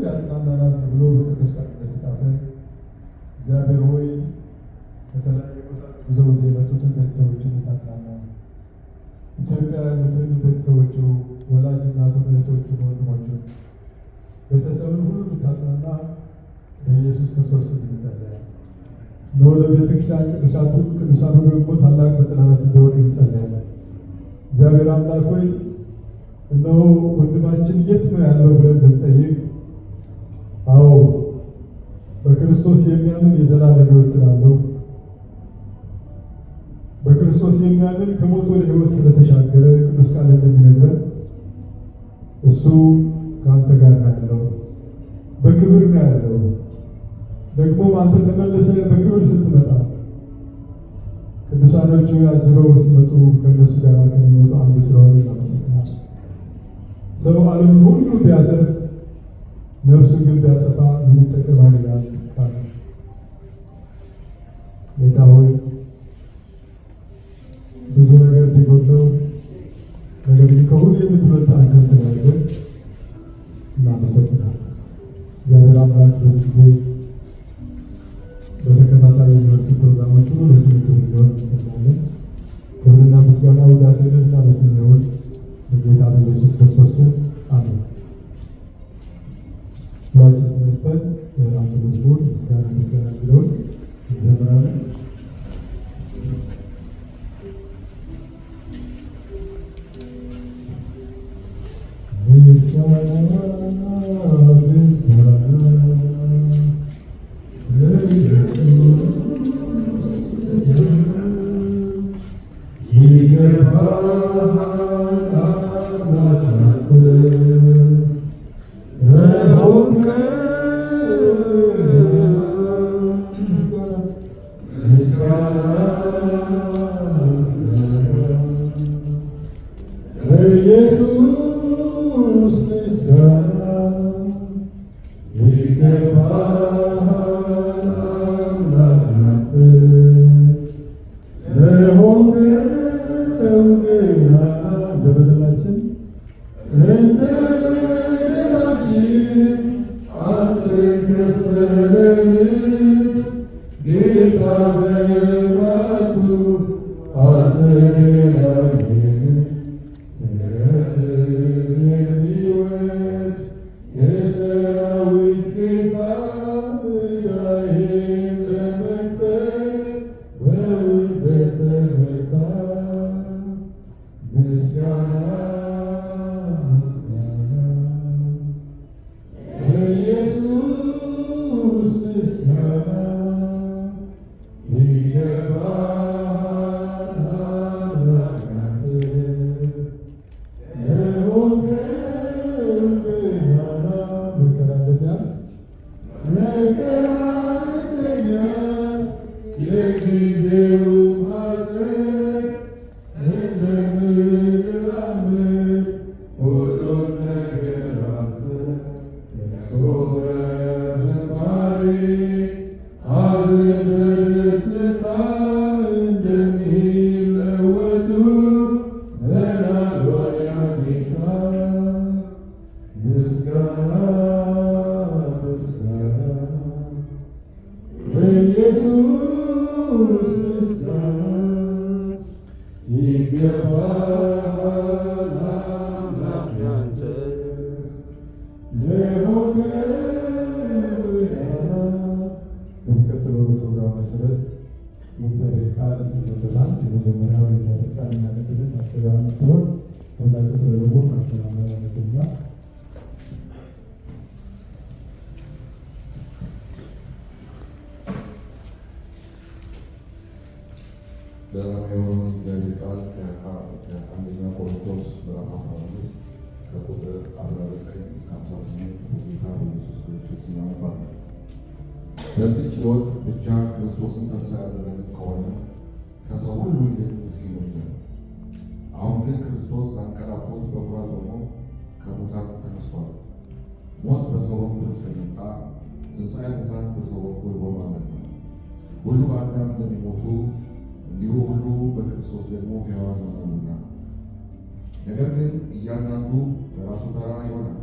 ያጽናናናል ተብሎ በቅዱስ ቃል እንደተጻፈ እግዚአብሔር ሆይ ከተለያዩ ቦታ ጉዘው የመጡትን ቤተሰቦችን ታጽናና። ኢትዮጵያ ያሉትን ቤተሰቦቹ፣ ወላጅ እናቱን፣ እህቶቹን፣ ወንድሞቹን፣ ቤተሰብን ሁሉ ልታጽናና በኢየሱስ ክርስቶስ ስም እንጸልያለን። እነሆ ለቤተክርስቲያን ቅዱሳኑ ደግሞ ታላቅ መጽናናት እንዲሆን እንጸልያለን። እግዚአብሔር አምላክ ሆይ እነሆ ወንድማችን የት ነው ያለው ብለን ብንጠይቅ፣ አዎ በክርስቶስ የሚያምን የዘላለም ሕይወት ስላለው በክርስቶስ የሚያምን ከሞት ወደ ሕይወት ስለተሻገረ ቅዱስ ቃል እንደሚነግረን እሱ ከአንተ ጋር ነው ያለው፣ በክብር ነው ያለው። ደግሞ አንተ ተመልሰህ በክብር ስትመጣ ቅዱሳኖቹ አጅበው ሲመጡ ከእነሱ ጋር ከሚመጡ አንዱ ስለሆነ እናመሰግናለን። ሰው ዓለምን ሁሉ ቢያተርፍ ነፍሱን ግን ቢያጠፋ ምን ይጠቀማል ይላል ቃል። ጌታ ሆይ ብዙ ነገር ቢጎድለው ነገር ግን ከሁሉ የምትበልጥ አንተ ስለሆነ እናመሰግናለን። እግዚአብሔር አምላክ በዚህ ጊዜ በተከታታይ የሚመጡ ፕሮግራሞች ሁሉ ለስም ክብር እንዲሆን እንጸልያለን። ክብርና ምስጋና ውዳሴ ለእና ለስም ይሁን በጌታ በኢየሱስ ክርስቶስ ስም አሜን። ሁላችን ተነስተን አንድ መዝሙር ምስጋና የሚለውን እንዘምራለን። በራእዩን እግዚአብሔር ቃል ከአንደኛ ቆሮንቶስ ምዕራፍ 15 ከቁጥር 19 እስከ 58 በጌታ በኢየሱስ ክርስቶስ ይናባል። በዚህ ችሎት ብቻ ክርስቶስን ተስፋ ያደረግን ከሆነ ከሰው ሁሉ ይልቅ ምስኪኖች ነን። አሁን ግን ክርስቶስ አንቀላፉት በኩራት ሆኖ ከሙታን ተነስቷል። ሞት በሰው በኩል ስለመጣ ትንሣኤ ሙታን በሰው በኩል ሆኗልና፣ ሁሉ በአዳም እንደሚሞቱ እንዲሁ ሁሉ በክርስቶስ ደግሞ ሕያዋን ይሆናሉና። ነገር ግን እያንዳንዱ በራሱ ተራ ይሆናል።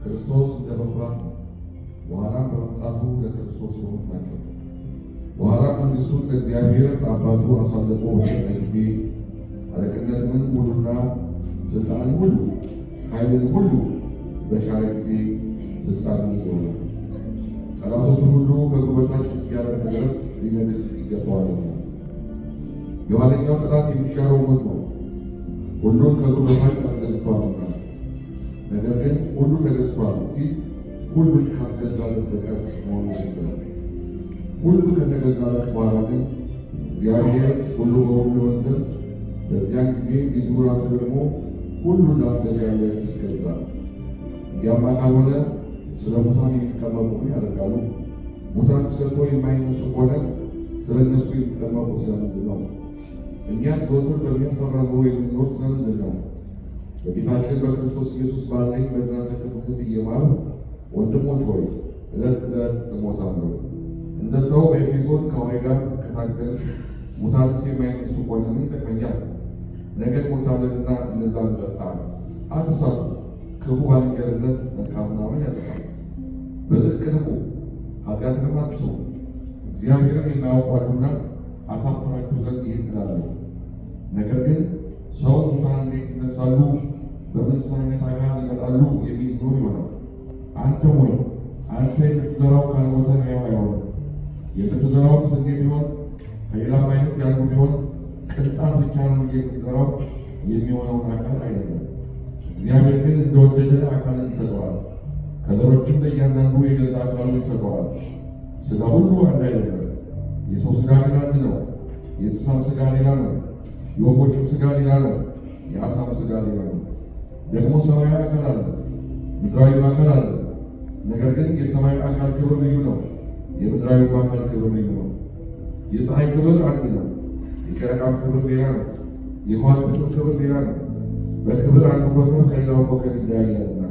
ክርስቶስ እንደ በኩራት ነው። መንግሥቱን ለእግዚአብሔር አባቱ አሳልፎ በሰጠ ጊዜ አለቅነትንም ሁሉና ሥልጣንን ሁሉ ኃይልን ሁሉ በሻረ ጊዜ ፍጻሜ ይሆናል። ጠላቶቹን ሁሉ ከእግሩ በታች እስኪያደርግ ድረስ ሊነግሥ ይገባዋልና። የኋለኛው ጠላት የሚሻረው ሞት ነው። ሁሉን ከእግሩ በታች አስገዝቷልና። ነገር ግን ሁሉ ተገዝቷል ሲል ሁሉን ካስገዛለት በቀር መሆኑ ይዘል። ሁሉ ከተገዛለት በኋላ ግን እግዚአብሔር ሁሉ በሁሉ ይሆን ዘንድ በዚያን ጊዜ ልጁ ራሱ ደግሞ ሁሉን ላስገዛለት ይገዛል። እንዲያማ ካልሆነ ስለ ሙታን የሚጠመቁ ያደርጋሉ። ሙታን ስለቶ የማይነሱ ከሆነ ስለ እነሱ የሚጠመቁ ስለምንድን ነው? እኛስ ዘወትር በሚያስፈራ ኑሮ የምንኖር ስለምንድን ነው? በጌታችን በክርስቶስ ኢየሱስ ባለኝ በእናንተ ትምክህት እየማልሁ ወንድሞች ሆይ ዕለት ዕለት እሞታለሁ። እንደ ሰው በኤፌሶን ከአውሬ ጋር ትከታገል። ሙታንስ የማይነሱ ከሆነ ምን ይጠቅመኛል? ነገ እንሞታለንና እንብላ እንጠጣ። አትሳቱ። ክፉ ባልንጀርነት መልካምና ምን ያጠፋል? በጽድቅ ንቁ፣ ኃጢአትንም አትስሩ። እግዚአብሔርን የማያውቋሉና አሳፍራችሁ ዘንድ ይህን እላለሁ። ነገር ግን ሰው ሙታን እንዴት ይነሳሉ? በምን አይነት አካል ይመጣሉ? የሚል ኖር ይሆናል። አንተ ሆይ አንተ የምትዘራው ካልሞተ ሕያው አይሆንም። የምትዘራውም ስንዴ ቢሆን ከሌላም አይነት ያሉ ቢሆን ቅንጣት ብቻ ነው እንጂ የምትዘራው የሚሆነውን አካል አይደለም። እግዚአብሔር ግን እንደወደደ አካልን ይሰጠዋል። ከዘሮችም ለእያንዳንዱ የገዛ አካሉ ይሰጠዋል። ሥጋ ሁሉ አንድ አይደለም። የሰው ሥጋ ግን አንድ ነው። የእንስሳም ሥጋ ሌላ ነው። የወፎችም ሥጋ ሌላ ነው። የዓሣም ሥጋ ሌላ ነው። ደግሞ ሰማያዊ አካል አለ፣ ምድራዊም አካል አለ። ነገር ግን የሰማያዊ አካል ክብር ልዩ ነው፣ የምድራዊም አካል ክብር ልዩ ነው። የፀሐይ ክብር አንድ ነው፣ የጨረቃም ክብር ሌላ ነው። የከዋክብትም ክብር ሌላ ነው። በክብር አንዱ ኮከብ ከሌላው ኮከብ ይለያያልና።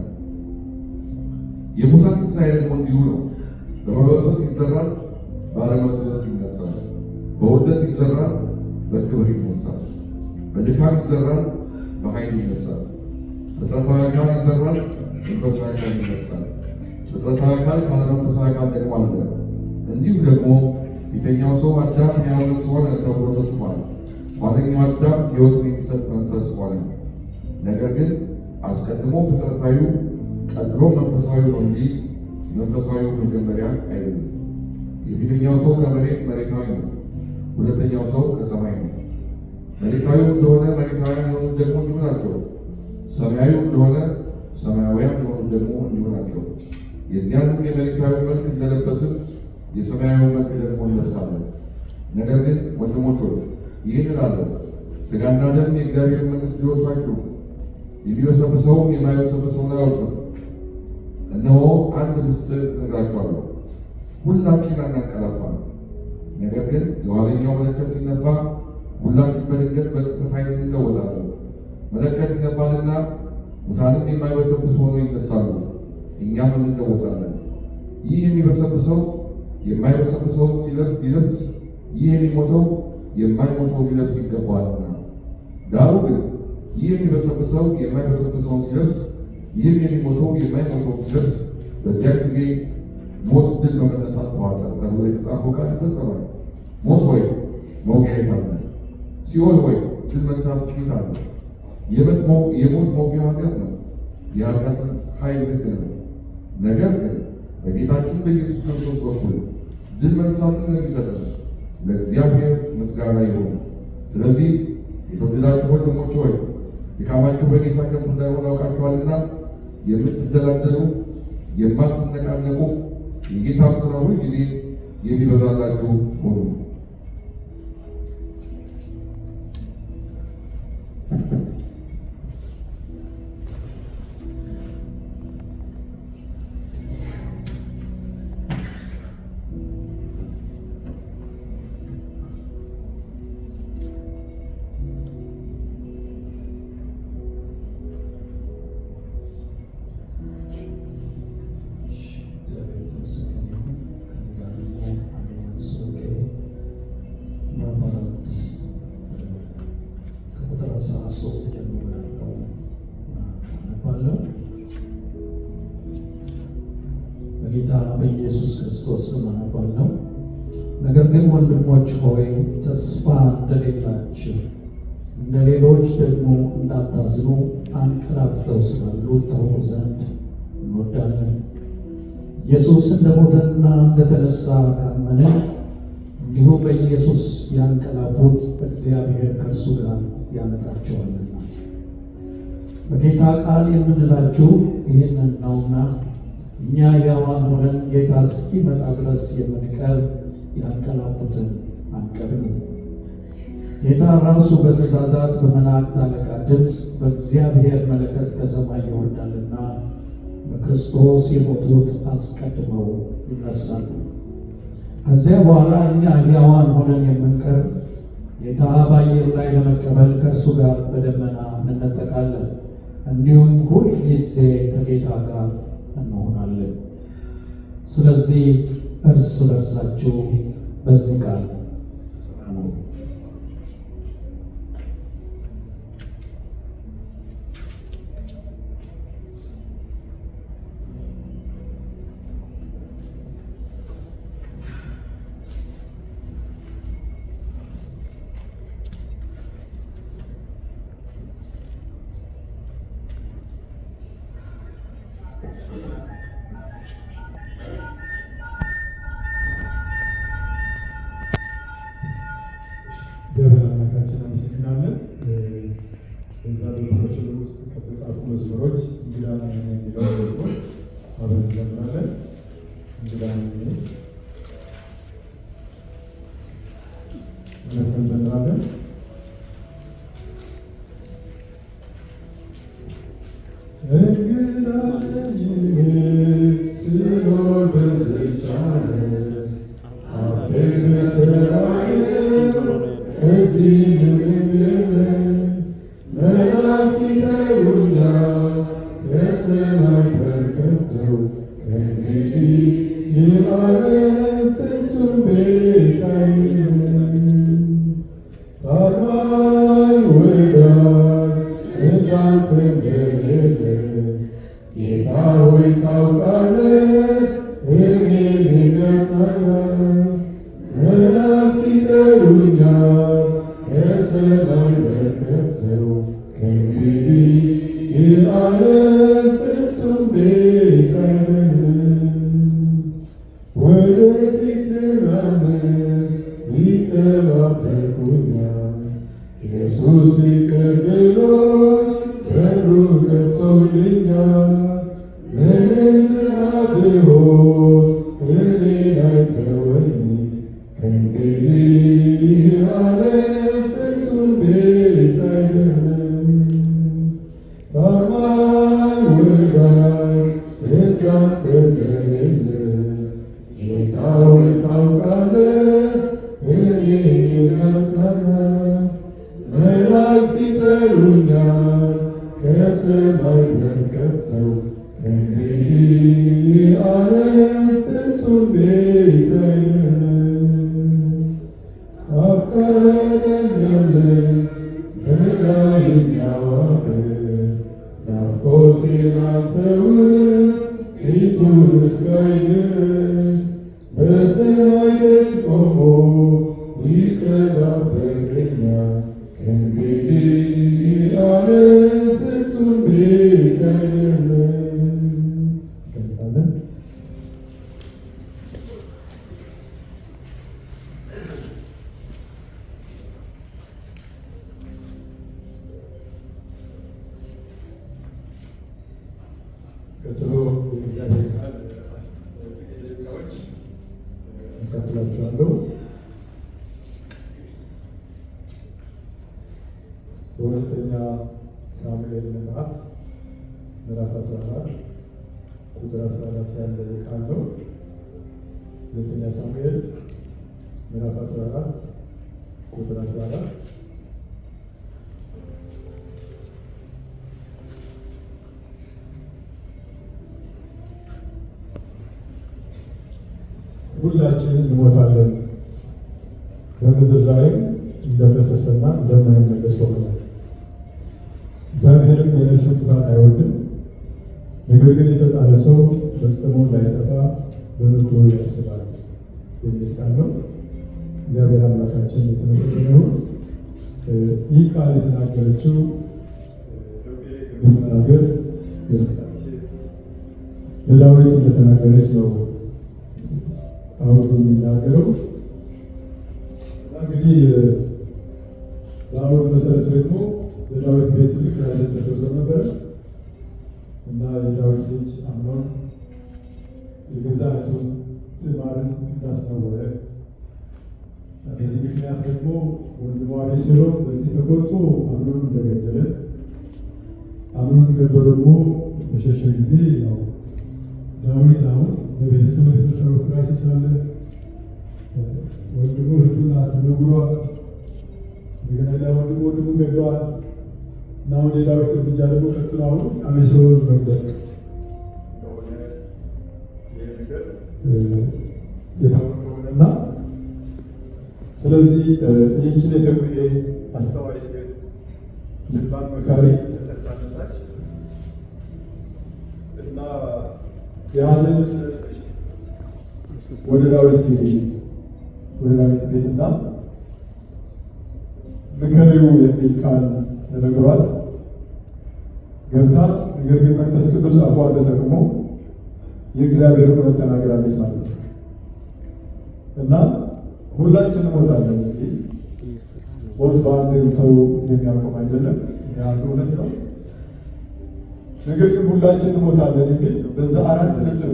የሙታን ትንሣኤ ደግሞ እንዲሁ ነው። በመበስበስ ይዘራል፣ ባለመበስበስ ይነሳል። በውርደት ይዘራል፣ በክብር ይነሳል። በድካም ይዘራል፣ በኃይል ይነሳል። ፍጥረታዊ አካል ይዘራል፣ መንፈሳዊ አካል ይነሳል። ፍጥረታዊ አካል ካለ መንፈሳዊ አካል ደግሞ አለ። እንዲሁ ደግሞ ፊተኛው ሰው አዳም ሕያውነት ሆነ ተብሎ ተጽፏል። ኋለኛው አዳም ሕይወትን የሚሰጥ መንፈስ ሆነ። ነገር ግን አስቀድሞ ፍጥረታዊው ቀጥሎ መንፈሳዊ ነው እንጂ መንፈሳዊው መጀመሪያ አይደለም። የፊተኛው ሰው ከመሬት መሬታዊ ነው፣ ሁለተኛው ሰው ከሰማይ ነው። መሬታዊው እንደሆነ መሬታውያን የሆኑት ደግሞ እንዲሁ ናቸው። ሰማያዊው እንደሆነ ሰማያውያን የሆኑት ደግሞ እንዲሁ ናቸው። የዚያንም የመሬታዊ መልክ እንደለበስን የሰማያዊ መልክ ደግሞ እንለብሳለን። ነገር ግን ወንድሞች ሆይ ይህን እላለሁ፣ ሥጋና ደም የእግዚአብሔር መንግሥት ሊወርሱ አይችሉም። የሚበሰብሰውም የማይበሰብሰውን አይወርስም። እነሆ አንድ ምስጢር እነግራችኋለሁ፣ ሁላችን አናንቀላፋም። ነገር ግን የኋለኛው መለከት ሲነፋ ሁላችን በድንገት በቅጽበት ኃይል እንለወጣለን። መለከት ይነፋልና ሙታንም የማይበሰብሱ ሆነው ይነሳሉ፣ እኛም እንለወጣለን። ይህ የሚበሰብሰው የማይበሰብሰውን ሊለብስ፣ ይህ የሚሞተው የማይሞተው ሊለብስ ይገባዋልና። ዳሩ ግን ይህ የሚበሰብሰው የማይበሰብሰውን ሲለብስ፣ ይህም የሚሞተው የማይሞተውን ሲለብስ፣ በዚያ ጊዜ ሞት ድል በመነሳት ተዋጠ ተብሎ የተጻፈው ቃል ይፈጸማል። ሞት ሆይ መውጊያ የት አለ? ሲኦል ሆይ ድል መንሳት የት አለ? የሞት መውጊያ ኃጢአት ነው፣ የኃጢአትን ኃይል ሕግ ነው። ነገር ግን በጌታችን በኢየሱስ ክርስቶስ በኩል ድል መንሳትን ለሚሰጠን ለእግዚአብሔር ምስጋና ይሁን። ስለዚህ የተወደዳችሁ ወንድሞች ሆይ ድካማችሁ በጌታ ከንቱ እንዳይሆን አውቃችኋልና የምትደላደሉ የማትነቃነቁ የጌታም ሥራ ሁል ጊዜ የሚበዛላችሁ ሆኑ። በጌታ በኢየሱስ ክርስቶስ ስም አነባለሁ። ነገር ግን ወንድሞች ሆይ ተስፋ እንደሌላችሁ እንደ ሌሎች ደግሞ እንዳታዝኑ አንቀላፍተው ስላሉት ታውቁ ዘንድ እንወዳለን። ኢየሱስ እንደሞተና እንደተነሳ ካመንን እንዲሁ በኢየሱስ ያንቀላፉት እግዚአብሔር ከእርሱ ጋር ያመጣቸዋልና። በጌታ ቃል የምንላችሁ ይህንን ነውና እኛ ሕያዋን ሆነን ጌታ እስኪመጣ ድረስ የምንቀር ያንቀላፉትን አንቀድም። ጌታ ራሱ በትእዛዛት በመላእክት አለቃ ድምፅ በእግዚአብሔር መለከት ከሰማይ ይወርዳልና በክርስቶስ የሞቱት አስቀድመው ይነሳሉ። ከዚያ በኋላ እኛ ሕያዋን ሆነን የምንቀር ጌታ በአየር ላይ ለመቀበል ከእርሱ ጋር በደመና እንነጠቃለን፣ እንዲሁም ሁል ጊዜ ከጌታ ጋር እንሆናለን። ስለዚህ እርስ በርሳችሁ በዚህ ቃል ጽኑ። እግዚአብሔር አምላካችን አመሰግናለን። በዛ በቤታችን ውስጥ ከተጻፉ መዝሙሮች እንግዳ ነኝ የሚለው መዝሙር አብረን እንዘምራለን። እንግዳ ነኝ እንዘምራለን። እንግዳ ነኝ ስኖር በዚህች ዓለም አፌን በሥራዬ እዚህ ምንም መላእክት ይጠሩኛል ከሰማይ በር ከፍተው ከእንግዲህ ይህ ዓለም ፍጹም ቤት አይደለም። ታማኝ ወዳጅ እንዳንተ እንደሌለ ጌታ ሆይ ታውቃለህ እኔን የሚያጽናና መላእክት ይጠሩኛል ከሰማይ በር ከፍተው ከእንግዲህ ይህ ዓለም ፍጹም ቤት አይደለም። ወደፊት ልራመድ ይጠባበቁኛል ኢየሱስ ይቅር ብሎኝ በሩን ከፍቶልኛል። ምንም ድሃ ብሆን እኔን አይተወኝም ከእንግዲህ ዓለም ፍጹም ቤት አይደለም። ታማኝ ወዳጅ እንዳንተ እንደሌለ ጌታ ሆይ ታውቃለህ እኔን የሚያጽናና መላእክት ይጠሩኛል ከሰማይ በር ከፍተው ከእንግዲህ ዓለም ፍጹም ቤት አይደለም። አፍቃረኛለህ በላይ የሚያዋርድ ናፍቆቴን አልተውም ፊቱን እስካይ ድረስ በሰማይ ደጅ ቆሞ ይጠባበቀኛል ከእንግዲህ ዓለም ፍጹም ቤት አይደለም። ይቀጥላለን። ቀጥሎ የእግዚአብሔር ቃል ደቂቃዎች እንቀጥላቸዋለሁ። በሁለተኛ ሳሙኤል መጽሐፍ ምዕራፍ 14 ቁጥር 14 ያለ ቃል ነው። ሁለተኛ ሳሙኤል ምዕራፍ 14 ቁጥር 14 ሁላችን እንሞታለን፣ በምድር ላይም እንደፈሰሰና እንደማይመለስ ሆኗል። እግዚአብሔርም የነፍስን ጥፋት አይወድም፣ ነገር ግን የተጣለ ሰው ፈጽሞ እንዳይጠፋ በምክሩ ያስባል የሚል ቃል ነው። እግዚአብሔር አምላካችን የተመሰገነ ይሁን። ይህ ቃል የተናገረችው በመናገር ለዳዊት እንደተናገረች ነው አሁን የሚናገረው። እንግዲህ በአሁኑ መሰረት ደግሞ በዳዊት ቤት ትልቅ ራሴት ተደርሶ ነበረ እና የዳዊት ልጅ አምኖን የገዛ እህቱን ትዕማርን እንዳስነወረ፣ በዚህ ምክንያት ደግሞ ወንድሟ አቤሴሎም በዚህ ተቆጥቶ አምኖን እንደገደለ፣ አምኖን ገድሎ ደግሞ በሸሸ ጊዜ ያው ዳዊት አሁን በቤተሰቡ የተፈጠረው ክራይሲስ አለ። ወንድሙ እህቱን አስነግሯል። እንደገና ሌላ ወንድሙ ገድሏል እና አሁን የዳዊት እርምጃ ደግሞ ቀጥሎ አሁን አቤሴሎምን መግደል እንደሆነ ይህ ነገር የታወቀ ሆነና ስለዚህ ይህችን የተጉዬ አስተዋይ ሴት ልባም መካሪ ተጠርታለች እና የሐዘን ስለሰች ወደ ዳዊት ቤትና ምከሪው የሚል ቃል ተነግሯት ገብታ፣ ነገር ግን መንፈስ ቅዱስ አፏን ተጠቅሞ የእግዚአብሔር እውነት ተናግራለች ማለት ነው እና ሁላችንም ሞታለን። እንግዲህ ሞት በአንድ ሰው የሚያቆም አይደለም፣ የአንዱ እውነት ነው። ነገር ግን ሁላችንም ሞታለን የሚል በዛ አራት ነጥብ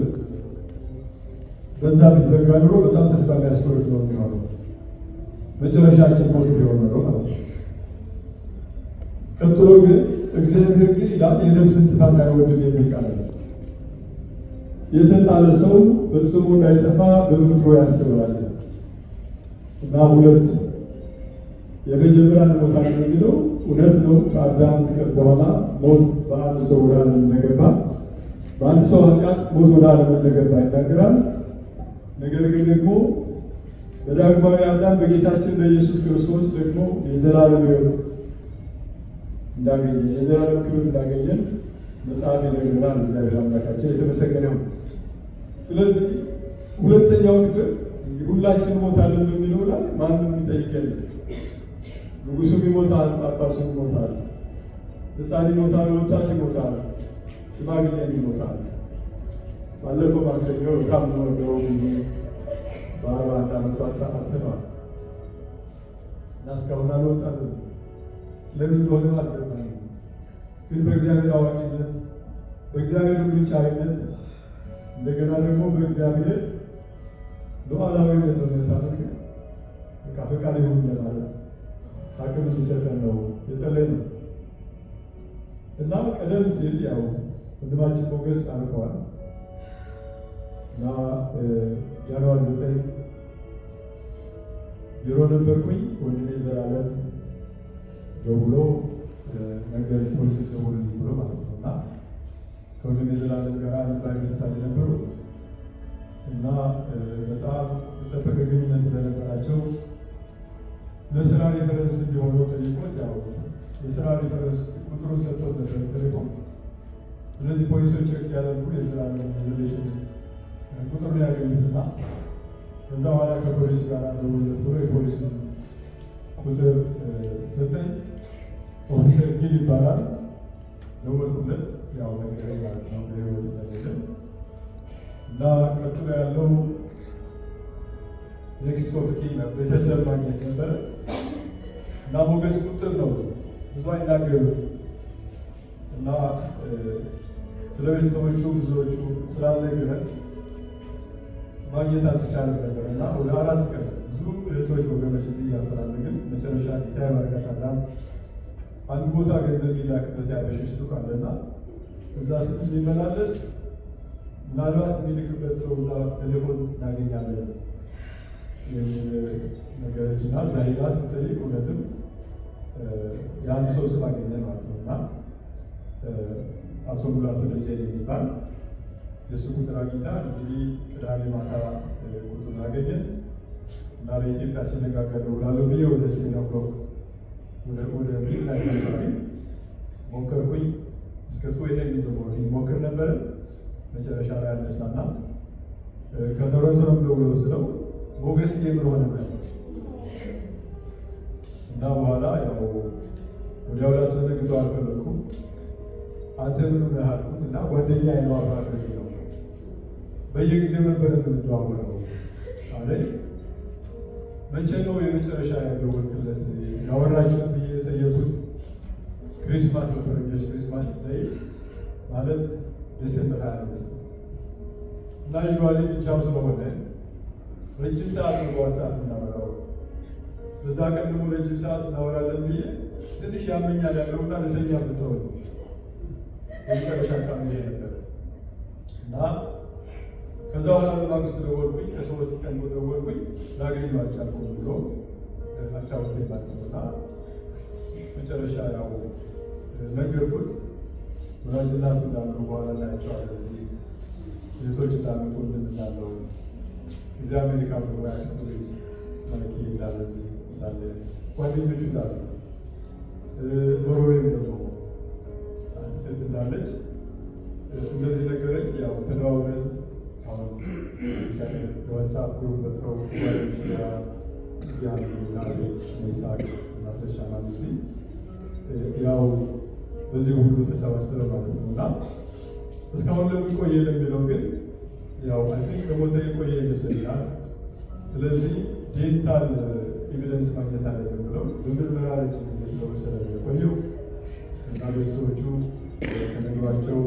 በዛ ቢዘጋ ኑሮ በጣም ተስፋ የሚያስቆርጥ ነው የሚሆነው። መጨረሻችን ሞት ቢሆን ኖሮ ማለት ነው። ቀጥሎ ግን እግዚአብሔር ግን ይላል የነፍስን ጥፋት አይወድም የሚል ቃል ነው። የተጣለ ሰው ፈጽሞ እንዳይጠፋ በምክሩ ያስባል እና ሁለት የመጀመሪያ እንሞታለን የሚለው እውነት ነው። ከአዳም ውድቀት በኋላ ሞት በአንድ ሰው ወደ ዓለም እንደገባ፣ በአንድ ሰው ኃጢአት ሞት ወደ ዓለም እንደገባ ይናገራል። ነገር ግን ደግሞ በዳግማዊ አዳም በጌታችን በኢየሱስ ክርስቶስ ደግሞ የዘላለም ሕይወት እንዳገኘን የዘላለም ክብር እንዳገኘን መጽሐፍ ይነግረናል። እግዚአብሔር አምላካችን የተመሰገነ ይሁን። ስለዚህ ሁለተኛው ክፍል ሁላችን ሞታለን በሚለው ላይ ማንም የሚጠይቅ የለም። ንጉሱም ይሞታል፣ ጳጳሱም ይሞታል፣ ሕፃን ይሞታል፣ ወጣት ይሞታል፣ ሽማግሌ ይሞታል። ባለፈው ማክሰኞ ካምንወደው በ41 ዓመቱ አጥተነዋል እና እስካሁን አልወጣንም። ለምን እንደሆነ አልገባንም። ግን በእግዚአብሔር አዋቂነት፣ በእግዚአብሔር ምርጫዊነት፣ እንደገና ደግሞ በእግዚአብሔር ሉዓላዊነት በመታመን በቃ ፈቃድ ይሁን ለማለት አቅም እንዲሰጠን ነው የጸለይነው እና ቀደም ሲል ያው ወንድማችን ሞገስ አልፈዋል እና ጃንዋሪ 9 ቢሮ ነበርኩኝ። ወንድሜ ዘላለም ደውሎ ነገር ፖሊስ ደውልልኝ ብሎ ማለት ነው እና ከወንድሜ ዘላለም ጋር አንድ ላይ መስታል ነበሩ እና በጣም የተጠበቀ ግንኙነት ስለነበራቸው ለስራ ሪፈረንስ እንዲሆኑ ጠይቆት ያው የስራ ሪፈረንስ ቁጥሩን ሰጥቶት ነበር ቴሌፎን። ስለዚህ ፖሊሶች ቼክ ሲያደርጉ የዘላለም ሪዘርቬሽን ቁጥሩን ያገኙትና ከዛ በኋላ ከፖሊስ ጋር ደውለት ብሎ የፖሊስ ቁጥር ሰጠኝ። ኦፊሰር ጊል ይባላል። ደወልኩለት። ያው ነገር ማለት ነው በህይወት ነገር እና ቀጥሎ ያለው ኔክስት ኦፍ ኪን ቤተሰብ ማግኘት ነበረ እና ሞገስ ቁጥር ነው ብዙ አይናገሩ እና ስለ ቤተሰቦቹ ብዙዎቹ ስላልነገረን ማግኘት አልተቻለም ነበር እና ወደ 4 ቀን ብዙ እህቶች ወገኖች እዚህ እያፈላለግን መጨረሻ ጌታ ይባርካታል። አንድ ቦታ ገንዘብ ሊላክበት ያበሸሽቱ ካለና እዛ ስትመላለስ ምናልባት የሚልክበት ሰው እዛ ቴሌፎን እናገኛለን የሚል ነገሮች እና እዛ ሄዳ ስትጠይቅ እውነትም የአንድ ሰው ስም አገኘን ማለት ነው እና አቶ ሙላቱ ደጀኔ የሚባል የእሱ ቁጥር አግኝታ እንግዲህ ቅዳሜ ማታ ቁጥሩን አገኘን እና ለኢትዮጵያ ሲነጋገር ውላለሁ ብዬ ወደ ዜናው ወደ ሚል ላይ አካባቢ ሞከርኩኝ። እስከ ቶይለም ይዘቦኝ ሞክር ነበረ። መጨረሻ ላይ አነሳና ከቶሮንቶ ነው ብሎ ስለው ሞገስ ምን ሆነ ማለት እና በኋላ ያው ወዲያው ላስፈነግጠው አልፈለኩም። አንተ ምን ሆነህ አልኩት እና ጓደኛዬ ነው አፍራሽ ነው በየጊዜው ነበር የምንደዋወለው አለኝ። መቼ ነው የመጨረሻ ያደወልክለት ያወራችሁት ብዬ የጠየቁት ክሪስማስ በፈረንጆች ክሪስማስ ላይ ማለት ዲሴምበር 25 እና ይሏል ብቻው ስለሆነ ረጅም ሰዓት ነው በዋትስአፕ እናወራው። በዛ ቀን ደግሞ ረጅም ሰዓት እናወራለን ብዬ ትንሽ ያመኛል ያለውና ለተኛ ብተው ነው የመጨረሻ ቀን ነበር እና ከዛ በኋላ በማግስቱ ደወልኩኝ። ከ3 ቀን ደወልኩኝ ላገኘው አልቻልኩም ብሎ አጫወተኝ ማለት ነው። እና መጨረሻ ያው ነገርኩት። ወላጅናቱ እንዳሉ በኋላ እናያቸዋለን። እዚህ ልጆች እንዳሉት ወንድም እንዳለው እዚህ አሜሪካ ብሎ ያክስቱ ልጅ መልኬ እንዳለ እዚህ እንዳለ ጓደኞች እንዳሉ ኖርዌይም ደግሞ አንዲት እንዳለች እንደዚህ ነገረኝ። ያው ተደዋውለን አሁን የዋትስአፕ ግሩፕ ፈጥረው ጓደኞች ጋር ያሉ ናቤት ሜሳቅ ማተሻማ ጊዜ ያው በዚህ ሁሉ ተሰባሰበ ማለት ነው። እና እስካሁን ለምን ቆየ ለሚለው ግን ያው አይ ቲንክ ከሞተ የቆየ ይመስለኛል። ስለዚህ ዴንታል ኤቪደንስ ማግኘት አለብን ብለው በምርመራ ረጅም ጊዜ ስለወሰደ የቆየው እና ቤተሰቦቹ ከነግሯቸው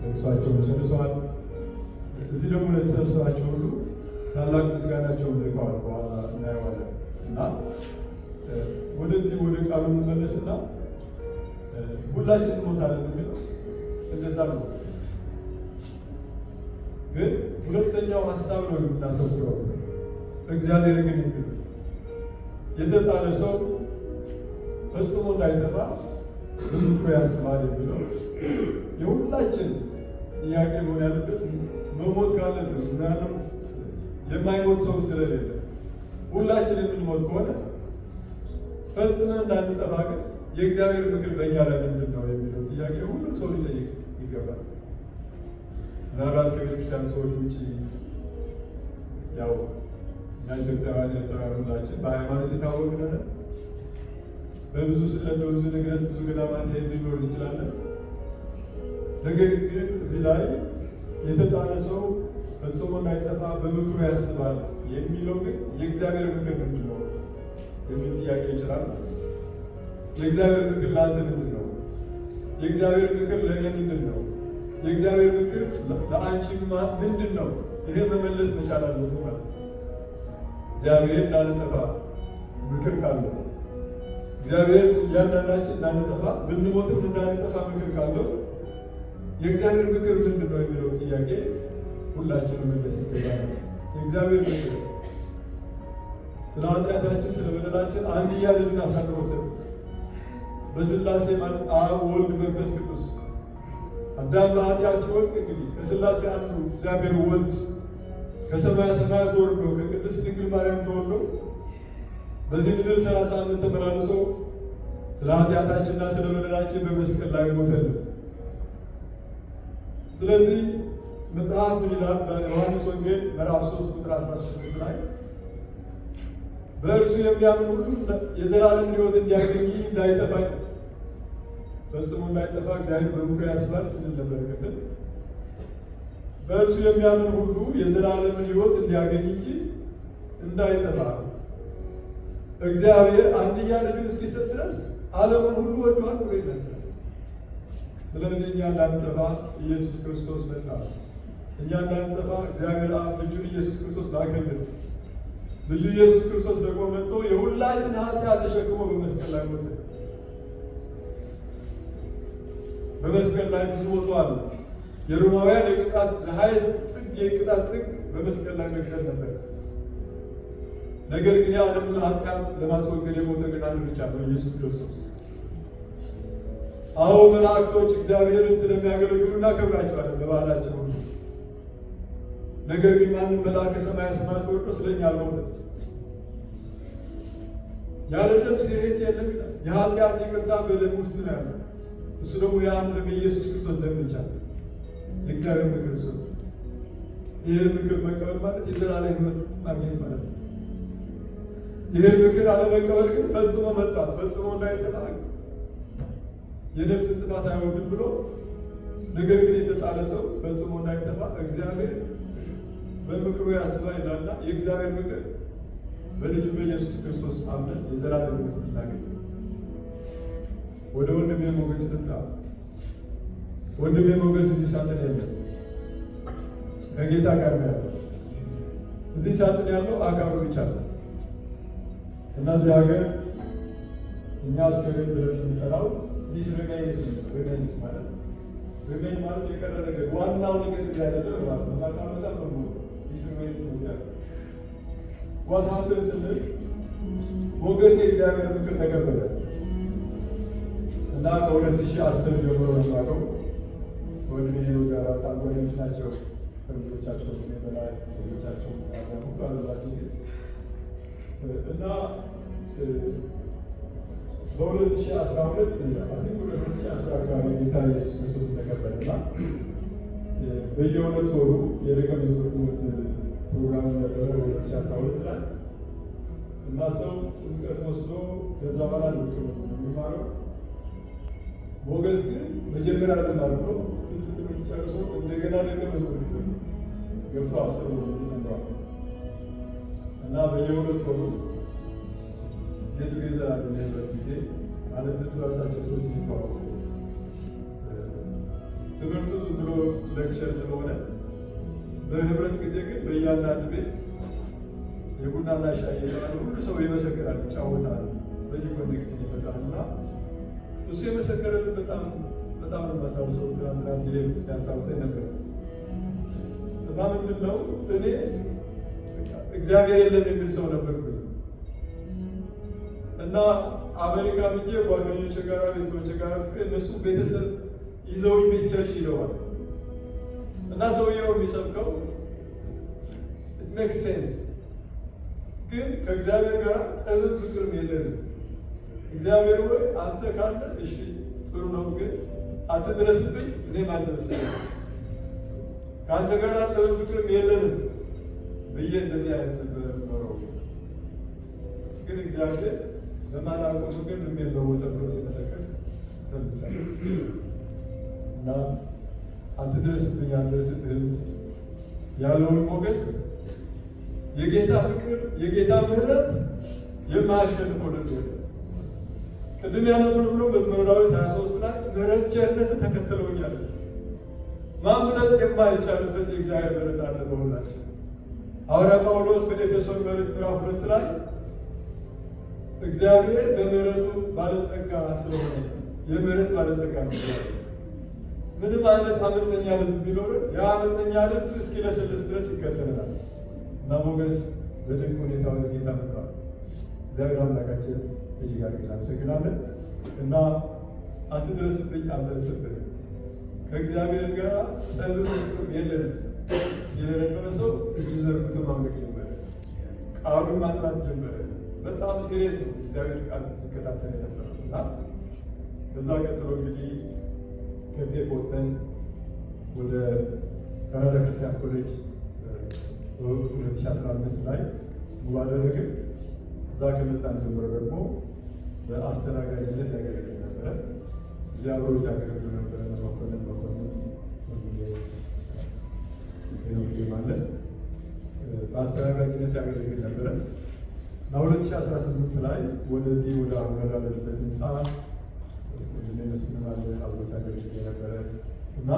ለቅሷቸውን ጨርሰዋል። እዚህ ደግሞ ለተሰበሰባቸው ሁሉ ታላቅ ምስጋናቸውን ልከዋል። በኋላ እናየዋለን። እና ወደዚህ ወደ ቃሉ እንመለስና ሁላችን ሞታለን የሚለው እንደዛ ነው። ግን ሁለተኛው ሀሳብ ነው የምናተኩረው። እግዚአብሔር ግን የሚል የተጣለ ሰው ፈጽሞ እንዳይጠፋ በምክሩ ያስባል የሚለው የሁላችን ጥያቄ መሆን ያለበት መሞት ካለብን ምክንያቱም የማይሞት ሰው ስለሌለ ሁላችን የምንሞት ከሆነ ፈጽመን እንዳንጠፋ ግን የእግዚአብሔር ምክር በእኛ ላይ ምንድን ነው የሚለው ጥያቄ ሁሉም ሰው ሊጠይቅ ይገባል። ምናልባት ከቤተክርስቲያን ሰዎች ውጭ ያው እኛ ኢትዮጵያውያን ኤርትራውያን ሁላችን በሃይማኖት የታወቅን ነን። በብዙ ስዕለት፣ በብዙ ንግረት፣ ብዙ ገዳማት ልንኖር እንችላለን። ነገር ግን እዚህ ላይ የተጣለ ሰው ፈጽሞ እንዳይጠፋ በምክሩ ያስባል የሚለው ግን የእግዚአብሔር ምክር ምንድን ነው የሚል ጥያቄ ይችላል። የእግዚአብሔር ምክር ለአንተ ምንድን ነው? የእግዚአብሔር ምክር ለእኔ ምንድን ነው? የእግዚአብሔር ምክር ለአንቺማ ምንድን ነው? ይሄ መመለስ መቻል አለብን ማለት ነው። እግዚአብሔር እንዳንጠፋ ምክር ካለው እግዚአብሔር እያንዳንዳችን እንዳንጠፋ ብንሞትም እንዳንጠፋ ምክር ካለው የእግዚአብሔር ምክር ምንድን ነው የሚለው ጥያቄ ሁላችንም መመለስ ይገባል። የእግዚአብሔር ምክር ስለ ኃጢአታችን ስለ በደላችን አንድያ ልጁን አሳልፎ ሰጠ። በስላሴ ማለት አብ፣ ወልድ፣ መንፈስ ቅዱስ። አዳም በኃጢአት ሲወድቅ እንግዲህ ከስላሴ አንዱ እግዚአብሔር ወልድ ከሰማየ ሰማያት ወርዶ ከቅድስት ድንግል ማርያም ተወልዶ በዚህ ምድር 30 ዓመት ተመላልሶ ስለ ኃጢአታችንና ስለ በደላችን በመስቀል ላይ ሞተልን። ስለዚህ መጽሐፍ ምን ይላል? በዮሐንስ ወንጌል ምዕራፍ 3 ቁጥር 16 ላይ በእርሱ የሚያምን ሁሉ የዘላለም ሕይወት እንዲያገኝ እንዳይጠፋ ፈጽሞ እንዳይጠፋ እግዚአብሔር በምክሩ ያስባል ስንል ነበር ቅድም። በእርሱ የሚያምን ሁሉ የዘላለምን ሕይወት እንዲያገኝ እንጂ እንዳይጠፋ እግዚአብሔር አንድያ ልጁን እስኪሰጥ ድረስ ዓለምን ሁሉ ወዷል ብሎ ይናገራል። ስለዚህ እኛ እንዳንጠፋ ኢየሱስ ክርስቶስ መጣ። እኛ እንዳንጠፋ እግዚአብሔር አብ ልጁን ኢየሱስ ክርስቶስ ላከልን። ልጁ ኢየሱስ ክርስቶስ ደግሞ መጥቶ የሁላችን ኃጢአት ተሸክሞ በመስቀል ላይ ሞተ። በመስቀል ላይ ብዙ ሞተዋል። የሮማውያን የቅጣት ለሃይስት ጥግ የቅጣት ጥግ በመስቀል ላይ መግደል ነበር። ነገር ግን የዓለምን ኃጢአት ለማስወገድ የሞተ ግን አንድ ብቻ ነው፣ ኢየሱስ ክርስቶስ። አዎ መላእክቶች እግዚአብሔርን ስለሚያገለግሉ እናከብራቸዋለን በባህላቸው ሁሉ። ነገር ግን ማንም መልአክ ከሰማየ ሰማያት ወርዶ ስለኛ አልሞተም። ያለ ደም ስርየት የለም ይላል። የኃጢአት ይቅርታ በደም ውስጥ ነው ያለው። እሱ ደግሞ የአንድ በኢየሱስ ክርስቶስ ደም ብቻ የእግዚአብሔር ምክር እሱ። ይህ ምክር መቀበል ማለት የዘላለም ሕይወት ማግኘት ማለት ነው። ይህን ምክር አለመቀበል ግን ፈጽሞ መጥፋት፣ ፈጽሞ እንዳይጠፋ የነፍስን ጥፋት አይወድም ብሎ ነገር ግን የተጣለ ሰው ፈጽሞ እንዳይጠፋ እግዚአብሔር በምክሩ ያስባል ይላልና የእግዚአብሔር ምክር በልጁ በኢየሱስ ክርስቶስ አምነን የዘላለም ሕይወት እናገኝ። ወደ ወንድሜ ሞገስ ልምጣ። ወንድሜ ሞገስ እዚህ ሳጥን የለም፣ ከጌታ ጋር ነው ያለው። እዚህ ሳጥን ያለው አካሉ ብቻ ነው እና እዚህ ሀገር እኛ አስከሬን ብለን የምንጠራው ዲስ ሪሜይንስ ማለት ሪሜይን ማለት የቀረ ነገር ዋናው ነገር እዚህ አይደለም ማለት ነው። በጣም ነው ዲስ ሪሜይንስ ነው ያለው። ዋት ሀፕንስ ስንል ሞገስ የእግዚአብሔር ምክር ተቀበለ እና ከ2010 ጀምሮ ነው የማውቀው። ወንድሜ ጋር በጣም ጎረቤቶች ናቸው። ከልጆቻቸው በላይ ልጆቻቸው ሁሉ አለባቸው ሴት እና በ2012 አሁን ወደ 2010 አካባቢ ጌታ ኢየሱስ ክርስቶስ ተቀበለና በየሁለት ወሩ የደቀ መዝሙር ትምህርት ፕሮግራም ነበረ 2012 ላይ እና ሰው ጥምቀት ወስዶ ከዛ በኋላ ነው ደቀ መዝሙር የሚማረው። ሞገስ ግን መጀመሪያ ተማርኮ ትምህርት ጨርሶ እንደገና ደቀ መዝሙር ገብቶ አሰሩ ተንዷል እና በየሁለት ወሩ ጌቱ ገዘራል እንደበት ጊዜ ማለት በራሳቸው ሰዎች ይተዋወቁ። ትምህርቱ ዝም ብሎ ሌክቸር ስለሆነ በህብረት ጊዜ ግን በእያንዳንድ ቤት የቡናና ሻይ የተባለ ሁሉ ሰው ይመሰክራል፣ ይጫወታል፣ በዚህ ኮኔክት ይፈጥራል እና እሱ የመሰከረልን በጣም ነው የማስታውሰው። ትናንትና ሲያስታውሰኝ ነበር እና ምንድን ነው እኔ እግዚአብሔር የለም የሚል ሰው ነበርኩኝ እና አሜሪካ ብዬ ጓደኞች ጋር ቤተሰቦች ጋር እነሱ ቤተሰብ ይዘውኝ ቤት ቸርች ይለዋል እና ሰውየው የሚሰብከው ኢት ሜክስ ሴንስ፣ ግን ከእግዚአብሔር ጋር ጠብብ ፍቅርም የለንም። እግዚአብሔር ወይ አንተ ካለ እሺ ጥሩ ነው፣ ግን አትድረስብኝ፣ እኔም አልደርስብኝ፣ ከአንተ ጋር ጠብብ ፍቅርም የለንም ብዬ እንደዚህ አይነት ነበር የምኖረው። ግን እግዚአብሔር በማላውቀው ነገር ልቤን ለወጠ ብሎ ሲመሰክር ሰምቻለሁ እና አትድረስብኝ፣ አልደርስብህም ያለውን ሞገስ የጌታ ፍቅር የጌታ ምሕረት የማያሸንፈው ነገር ቅድም ያነበብነው ብሎ መዝሙረ ዳዊት 23 ላይ ምሕረት ቸርነት ተከትለውኛል። ማምለጥ የማይቻልበት የእግዚአብሔር ምሕረት አለ በሁላችን። ሐዋርያ ጳውሎስ በኤፌሶን መልእክት ምዕራፍ 2 ላይ እግዚአብሔር በምሕረቱ ባለጸጋ ስለሆነ የምሕረት ባለጸጋ ነው። ምንም አይነት አመፀኛ ልብ ቢኖርን ያ አመፀኛ ልብ እስኪለሰልስ ድረስ ይከተለናል እና ሞገስ በድንቅ ሁኔታ ወደ ጌታ መጥቷል። እግዚአብሔር አምላካችን እጅግ አድርገን እናመሰግናለን እና አትድረስብኝ፣ አልደርስብህም፣ ከእግዚአብሔር ጋር ጠብብ ፍቅር የለንም የነበረ ሰው እጁ ዘርግቶ ማምለክ ጀመረ። ቃሉን ማጥናት ጀመረ። በጣም ሲሪየስ ነው እግዚአብሔር ቃል ሲከታተል የነበረው እና ከዛ ቀጥሎ እንግዲህ ከቴፕ ወጥተን ወደ ካናዳ ክርስቲያን ኮሌጅ 2015 ላይ ሙሉ አደረግን። እዛ ከመጣን ጀምሮ ደግሞ በአስተናጋጅነት ያገለግል ነበረ። እዚያ አብሮት ያገለግሉ ነበረ። መኮንን ማለት በአስተናጋጅነት ያገለግል ነበረ እና 2018 ላይ ወደዚህ ወደ አወዳደርበት ህንፃ መስሎናል አብሮት ያገለግል ነበረ እና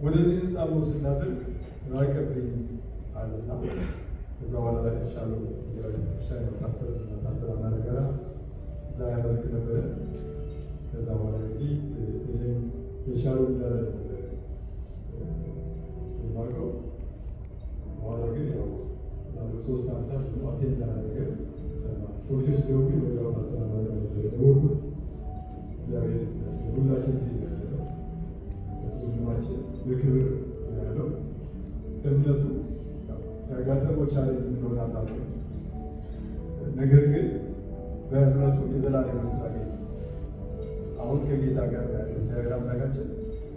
ወደዚህ ህንፃ ብሎ ስናደርግ ራቀብኝ አለና ከዛ በኋላ ላይ ተሻለው ሻይ ታስተራና ነገራ እዛ ያደርግ ነበረ። ከዛ በኋላ እንግዲህ የሻለው እንዳለ ማርቀው በኋላ ግን ያው ሶስት ዓመታት አቴንዳ ነገር ሰማ ፕሮሴስ ደግሞ ወዲያው ታስተራና ነገር ወርኩት። እግዚአብሔር ይመስገን ሁላችን ሲገለለው ሁሉማችን በክብር ያለው እምነቱ ያጋጠመው ቻሌንጅ እንደሆነ አላውቅም። ነገር ግን በእምነቱ የዘላለም መስራጌ አሁን ከጌታ ጋር ያለው እግዚአብሔር አምላካችን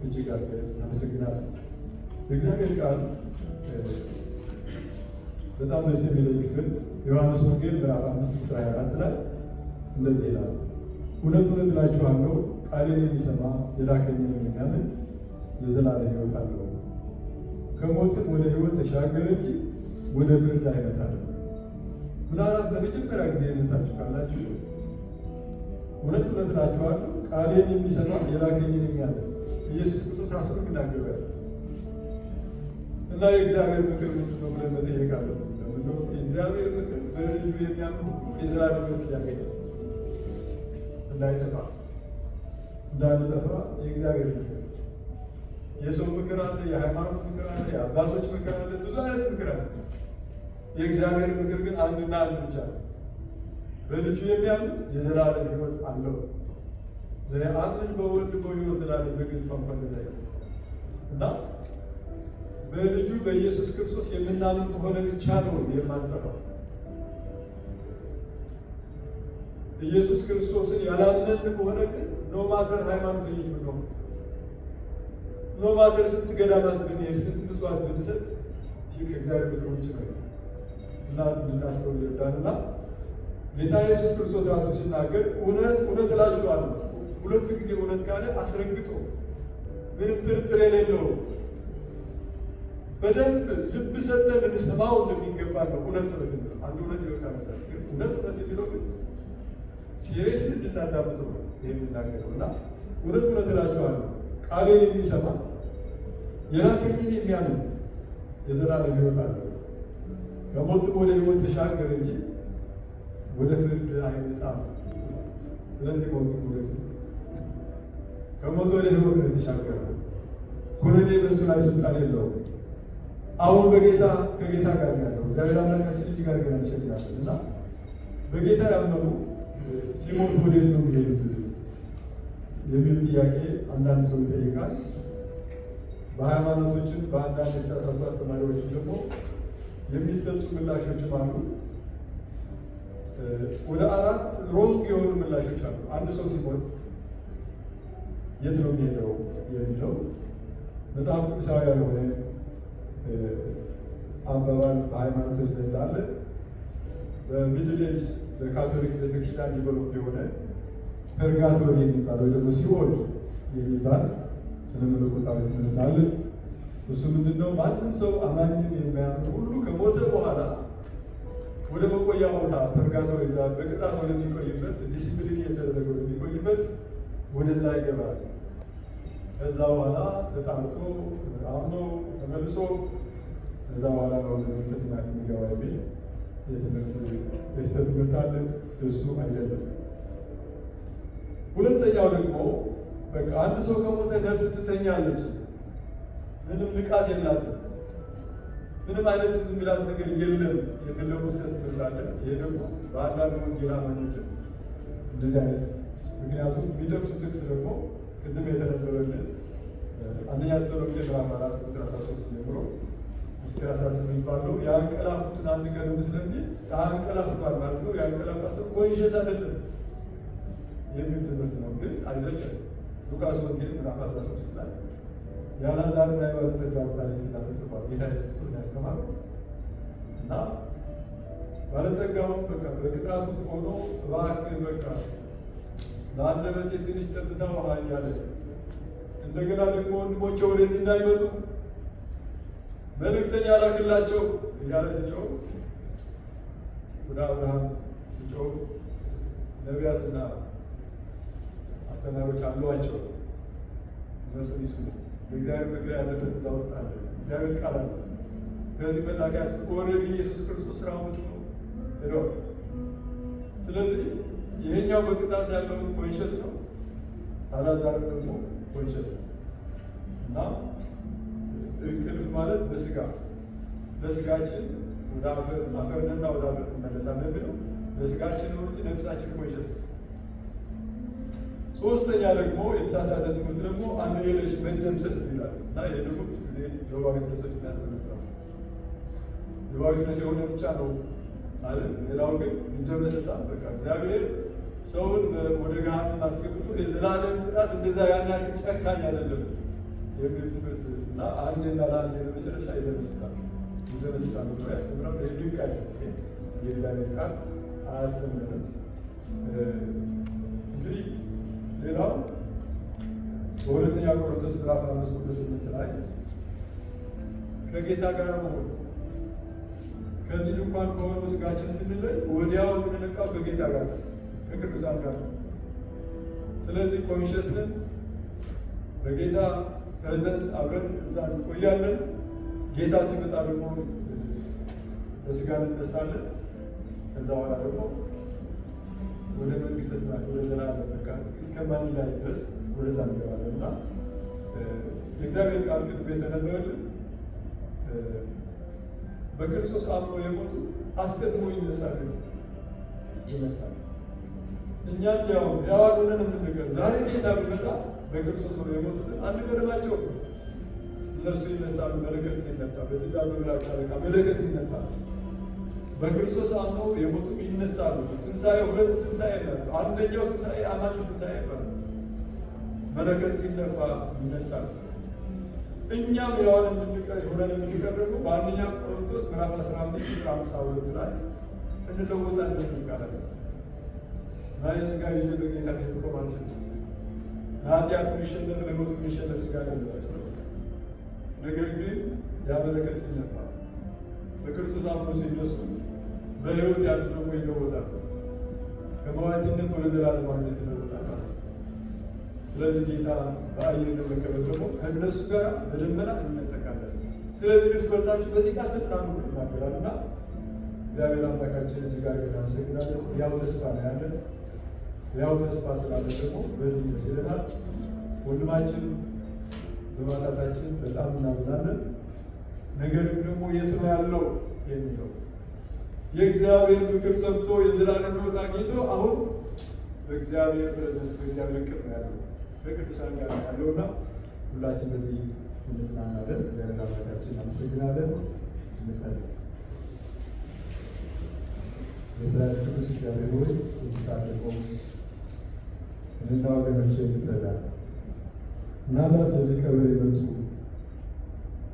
እጅግ አድርገን እናመሰግናለን። የእግዚአብሔር ቃል በጣም ደስ የሚለኝ ክፍል ዮሐንስ ወንጌል ምዕራፍ 5 ቁጥር 24 ላይ እንደዚህ ይላል፣ እውነት እውነት እላችኋለሁ ቃሌን የሚሰማ የላከኝን የሚያምን የዘላለም ሕይወት አለው፣ ከሞትም ወደ ሕይወት ተሻገረ እንጂ ወደ ፍርድ አይመጣም። ምናልባት ለመጀመሪያ ጊዜ የመጣችሁ ካላችሁ እውነት እውነት እላችኋለሁ ቃሌን የሚሰማ የላከኝን የሚያምን ኢየሱስ ክርስቶስ ራሱ ይናገራል። እና የእግዚአብሔር ምክር ምንድን ነው ብለን መጠየቅ አለብን። የእግዚአብሔር ምክር በልጁ የሚያምን ሁሉ የዘላለም ሕይወት ያገኛል። እንዳንጠፋ የእግዚአብሔር ምክር፣ የሰው ምክር አለ፣ የሃይማኖት ምክር አለ፣ የአባቶች ምክር አለ፣ ብዙ አይነት ምክር አለ። የእግዚአብሔር ምክር ግን አንድና አንድ ብቻ ነው። በልጁ የሚያምን የዘላለም ሕይወት አለው። ዘየአምን በወልድ በሕይወት ላለ በግዕዝ ቋንቋ እንደዛ እና በልጁ በኢየሱስ ክርስቶስ የምናምን ከሆነ ብቻ ነው የማንጠፋው። ኢየሱስ ክርስቶስን ያላመንን ከሆነ ግን ኖ ማተር ሃይማኖተኞች ብንሆን፣ ኖ ማተር ስንት ገዳማት ብንሄድ፣ ስንት ምጽዋት ብንሰጥ ከእግዚአብሔር ምክር ውጭ ነው እና እንድናስተውል ይርዳንና ጌታ ኢየሱስ ክርስቶስ ራሱ ሲናገር እውነት እውነት እላችኋለሁ፣ ሁለት ጊዜ እውነት ካለ አስረግጦ ምንም ጥርጥር የሌለው በደንብ ልብ ሰጠን እንሰማው እንደሚገባ ነው። እውነት እውነት የሚለው አንድ እውነት ይበቃል። ግን እውነት እውነት የሚለው ግን ሲሪየስ እንድናዳምጠው ነው የምናገረው እና እውነት እውነት እላችኋለሁ ቃሌን የሚሰማ የላከኝን የሚያምን የዘላለም ሕይወት አለው፣ ከሞትም ወደ ሕይወት ተሻገረ እንጂ ወደ ፍርድ አይመጣም። ስለዚህ ሞት ከሞት ወደ ሕይወት ነው የተሻገረው። ኩነኔ በእሱ ላይ ስልጣን የለውም። አሁን ከጌታ ጋር ያለው እግዚአብሔር አምላካችን እጅግ አድርገን እናመሰግናለን እና በጌታ ያመኑ ሲሞቱ ወዴት ነው የሚሄዱት የሚል ጥያቄ አንዳንድ ሰው ይጠይቃል። በሃይማኖቶችን በአንዳንድ የተሳሳቱ አስተማሪዎችን ደግሞ የሚሰጡ ምላሾችም አሉ። ወደ 4 ሮንግ የሆኑ ምላሾች አሉ። አንድ ሰው ሲሞት የት ነው የሚሄደው የሚለው መጽሐፍ ቅዱሳዊ ያልሆነ አባባል በሃይማኖቶች ዘንድ አለ። በሚድል ኤጅ በካቶሊክ ቤተክርስቲያን ዲቨሎፕ የሆነ ፐርጋቶሪ የሚባል ወይ ደግሞ ሲኦል የሚባል ስነ መለኮታዊ ትምህርት አለ። እሱ ምንድነው? ማንም ሰው አማኝን የሚያምን ሁሉ ከሞተ በኋላ ወደ መቆያ ቦታ ፐርጋቶሪ እዛ በቅጣት ወደሚቆይበት ዲሲፕሊን እየተደረገ ወደሚቆይበት ወደዛ ይገባል። ከዛ በኋላ ተጣምቶ አምኖ ተመልሶ ከዛ በኋላ ነው ወደ መንፈስ የሚገባ የሚል የስህተት ትምህርት አለ። እሱ አይደለም። ሁለተኛው ደግሞ በቃ አንድ ሰው ከሞተ ነፍስ ትተኛለች፣ ምንም ንቃት የላትም፣ ምንም አይነት ዝም ብላት ነገር የለም የሚለው ስህተት ትምህርት አለ። ይሄ ደግሞ በአንዳንድ ወንጌል አማኞችም እንደዚህ አይነት ምክንያቱም የሚጠቅሱት ጥቅስ ደግሞ ቅድም የተነበበልን አንደኛ ተሰሎንቄ ምዕራፍ 4 ቁጥር 13 ጀምሮ እስከ 18 ባለው ያንቀላፉትን አንድ ቀን ስለሚል ያንቀላፉታል ማለት ነው። ያንቀላፋ ሰው ኮንሽስ አይደለም የሚል ትምህርት ነው። ግን አይደለም። ሉቃስ ወንጌል ምዕራፍ 16 ላይ የአልዓዛርና የባለጸጋው ታሪክ ተጽፏል። ጌታ ኢየሱስ ክርስቶስ ያስተማረው እና ባለጸጋውን በቃ በቅጣት ውስጥ ሆኖ እባክህ በቃ ለአንደበቴ ትንሽ ጠብታ ውሃ እያለ እንደገና ደግሞ ወንድሞቼ ወደዚህ እንዳይመጡ መልእክተኛ ላክላቸው እያለ ሲጮህ ወደ አብርሃም ሲጮህ ነቢያትና አስተማሪዎች አሏቸው። እነሱ ይስሙ። የእግዚአብሔር ምክር ያለበት እዛ ውስጥ አለ። እግዚአብሔር ቃል አለ። ከዚህ መላኪያ ኦልሬዲ ኢየሱስ ክርስቶስ ስራውን ፈጽሞ ሄዷል። ስለዚህ ይሄኛው በቅጣት ያለውን ኮንሽስ ነው፣ አልዓዛር ደግሞ ኮንሽስ ነው እና እንቅልፍ ማለት በስጋችን ወደ አፈርና ወደ አፈር ትመለሳለህ ብለው በስጋችን ነው እንጂ ነፍሳችን ኮንሽስ ነው። ሶስተኛ ደግሞ የተሳሳተ ትምህርት ደግሞ አንሄለሽ መደምሰስ ይላል እና ይሄ ደግሞ ብዙ ጊዜ ጆባዊ ፍለሰት የሚያስፈልግነው ጆባዊ ፍለሰት የሆነ ብቻ ነው አይደል? ሌላው ግን ይደመሰሳል። በቃ እግዚአብሔር ሰውን ወደ ገሃነም አስገብቶ የዘላለም ቅጣት እንደዛ ያን ያክል ጨካኝ አይደለም የሚል ትምህርት እና አንድና ለአንድ በመጨረሻ ይደመስታል። ይደረሳሉ ብሎ ያስተምራል። ልክ አይደለም። የእግዚአብሔር ቃል አያስተምርም። እንግዲህ ሌላው በሁለተኛ ቆሮንቶስ ምዕራፍ 5:8 ላይ ከጌታ ጋር መሆን ከዚህ ድንኳን ከሆነው ሥጋችን ስንለይ ወዲያው የምንነቃው ከጌታ ጋር ከቅዱሳን ጋር። ስለዚህ ኮንሽስ ነን፣ በጌታ ፕሬዘንስ አብረን እዛ እንቆያለን። ጌታ ሲመጣ ደግሞ በሥጋ እንነሳለን። ከዛ በኋላ ደግሞ ወደ መንግሥተ ሰማያት ወደ ዘላለም በቃ እስከማንለያይ ድረስ ወደዛ እንገባለን እና የእግዚአብሔር ቃል ግን የተነበበልን በክርስቶስ አምኖ የሞቱ አስቀድሞ ይነሳሉ። እኛ እንዲያውም ሕያዋን ሆነን የምንቀር ዛሬ ጌታ ቢመጣ በክርስቶስ ነው የሞቱትን አንቀርባቸው። እነሱ ይነሳሉ። መለከት ሲነፋ በትእዛዝ መብራት ሻለቃ መለከት ይነፋል። በክርስቶስ አምነው የሞቱም ይነሳሉ። ትንሣኤ ሁለት ትንሣኤ ናቸው። አንደኛው ትንሣኤ አማኝ ትንሣኤ ይባላል። መለከት ሲነፋ ይነሳሉ። እኛም ሕያዋን ሆነን የምንቀር ደግሞ በአንደኛ ቆሮንቶስ ምዕራፍ 15 ቁጥር 52 ላይ እንለወጣለን ይባላል። እና የሥጋ ልጅ በጌታ ፊት ቆም አልችልም። ለኃጢአት የሚሸነፍ ለሞት የሚሸነፍ ሥጋ ነው። ነገር ግን ያ መለከት ሲነፋ በክርስቶስ አምነው ሲነሱ በሕይወት ያሉት ደግሞ ይለወጣሉ። ከመዋዕትነት ወደ ዘላለማዊነት ይለወጣሉ። ስለዚህ ጌታ በአየር ለመቀበል ደግሞ ከእነሱ ጋር በደመና እንነጠቃለን። ስለዚህ እርስ በርሳችሁ በዚህ ቃል ተጽናኑ ይናገራል እና እግዚአብሔር አምላካችን እጅግ አድርገን እናመሰግናለን። ያው ተስፋ ነው ያለን። ያው ተስፋ ስላለን ደግሞ በዚህ ደስ ይለናል። ወንድማችን በማጣታችን በጣም እናዝናለን። ነገር ግን ደግሞ የት ነው ያለው የሚለው የእግዚአብሔር ምክር ሰምቶ የዘላለም ሕይወት አግኝቶ አሁን በእግዚአብሔር ፕሬዘንስ በእግዚአብሔር ቅር ነው ያለው ከቅዱሳን ጋር ያለውና ሁላችን በዚህ እንጽናናለን። እግዚአብሔር አምላካችን እናመሰግናለን። እንጸልይ። የእስራኤል ቅዱስ እግዚአብሔር ሆይ የተሳለቆ እኔና ወገኖቼ እንድትረዳ ምናልባት ለዚህ ቀብር የመጡ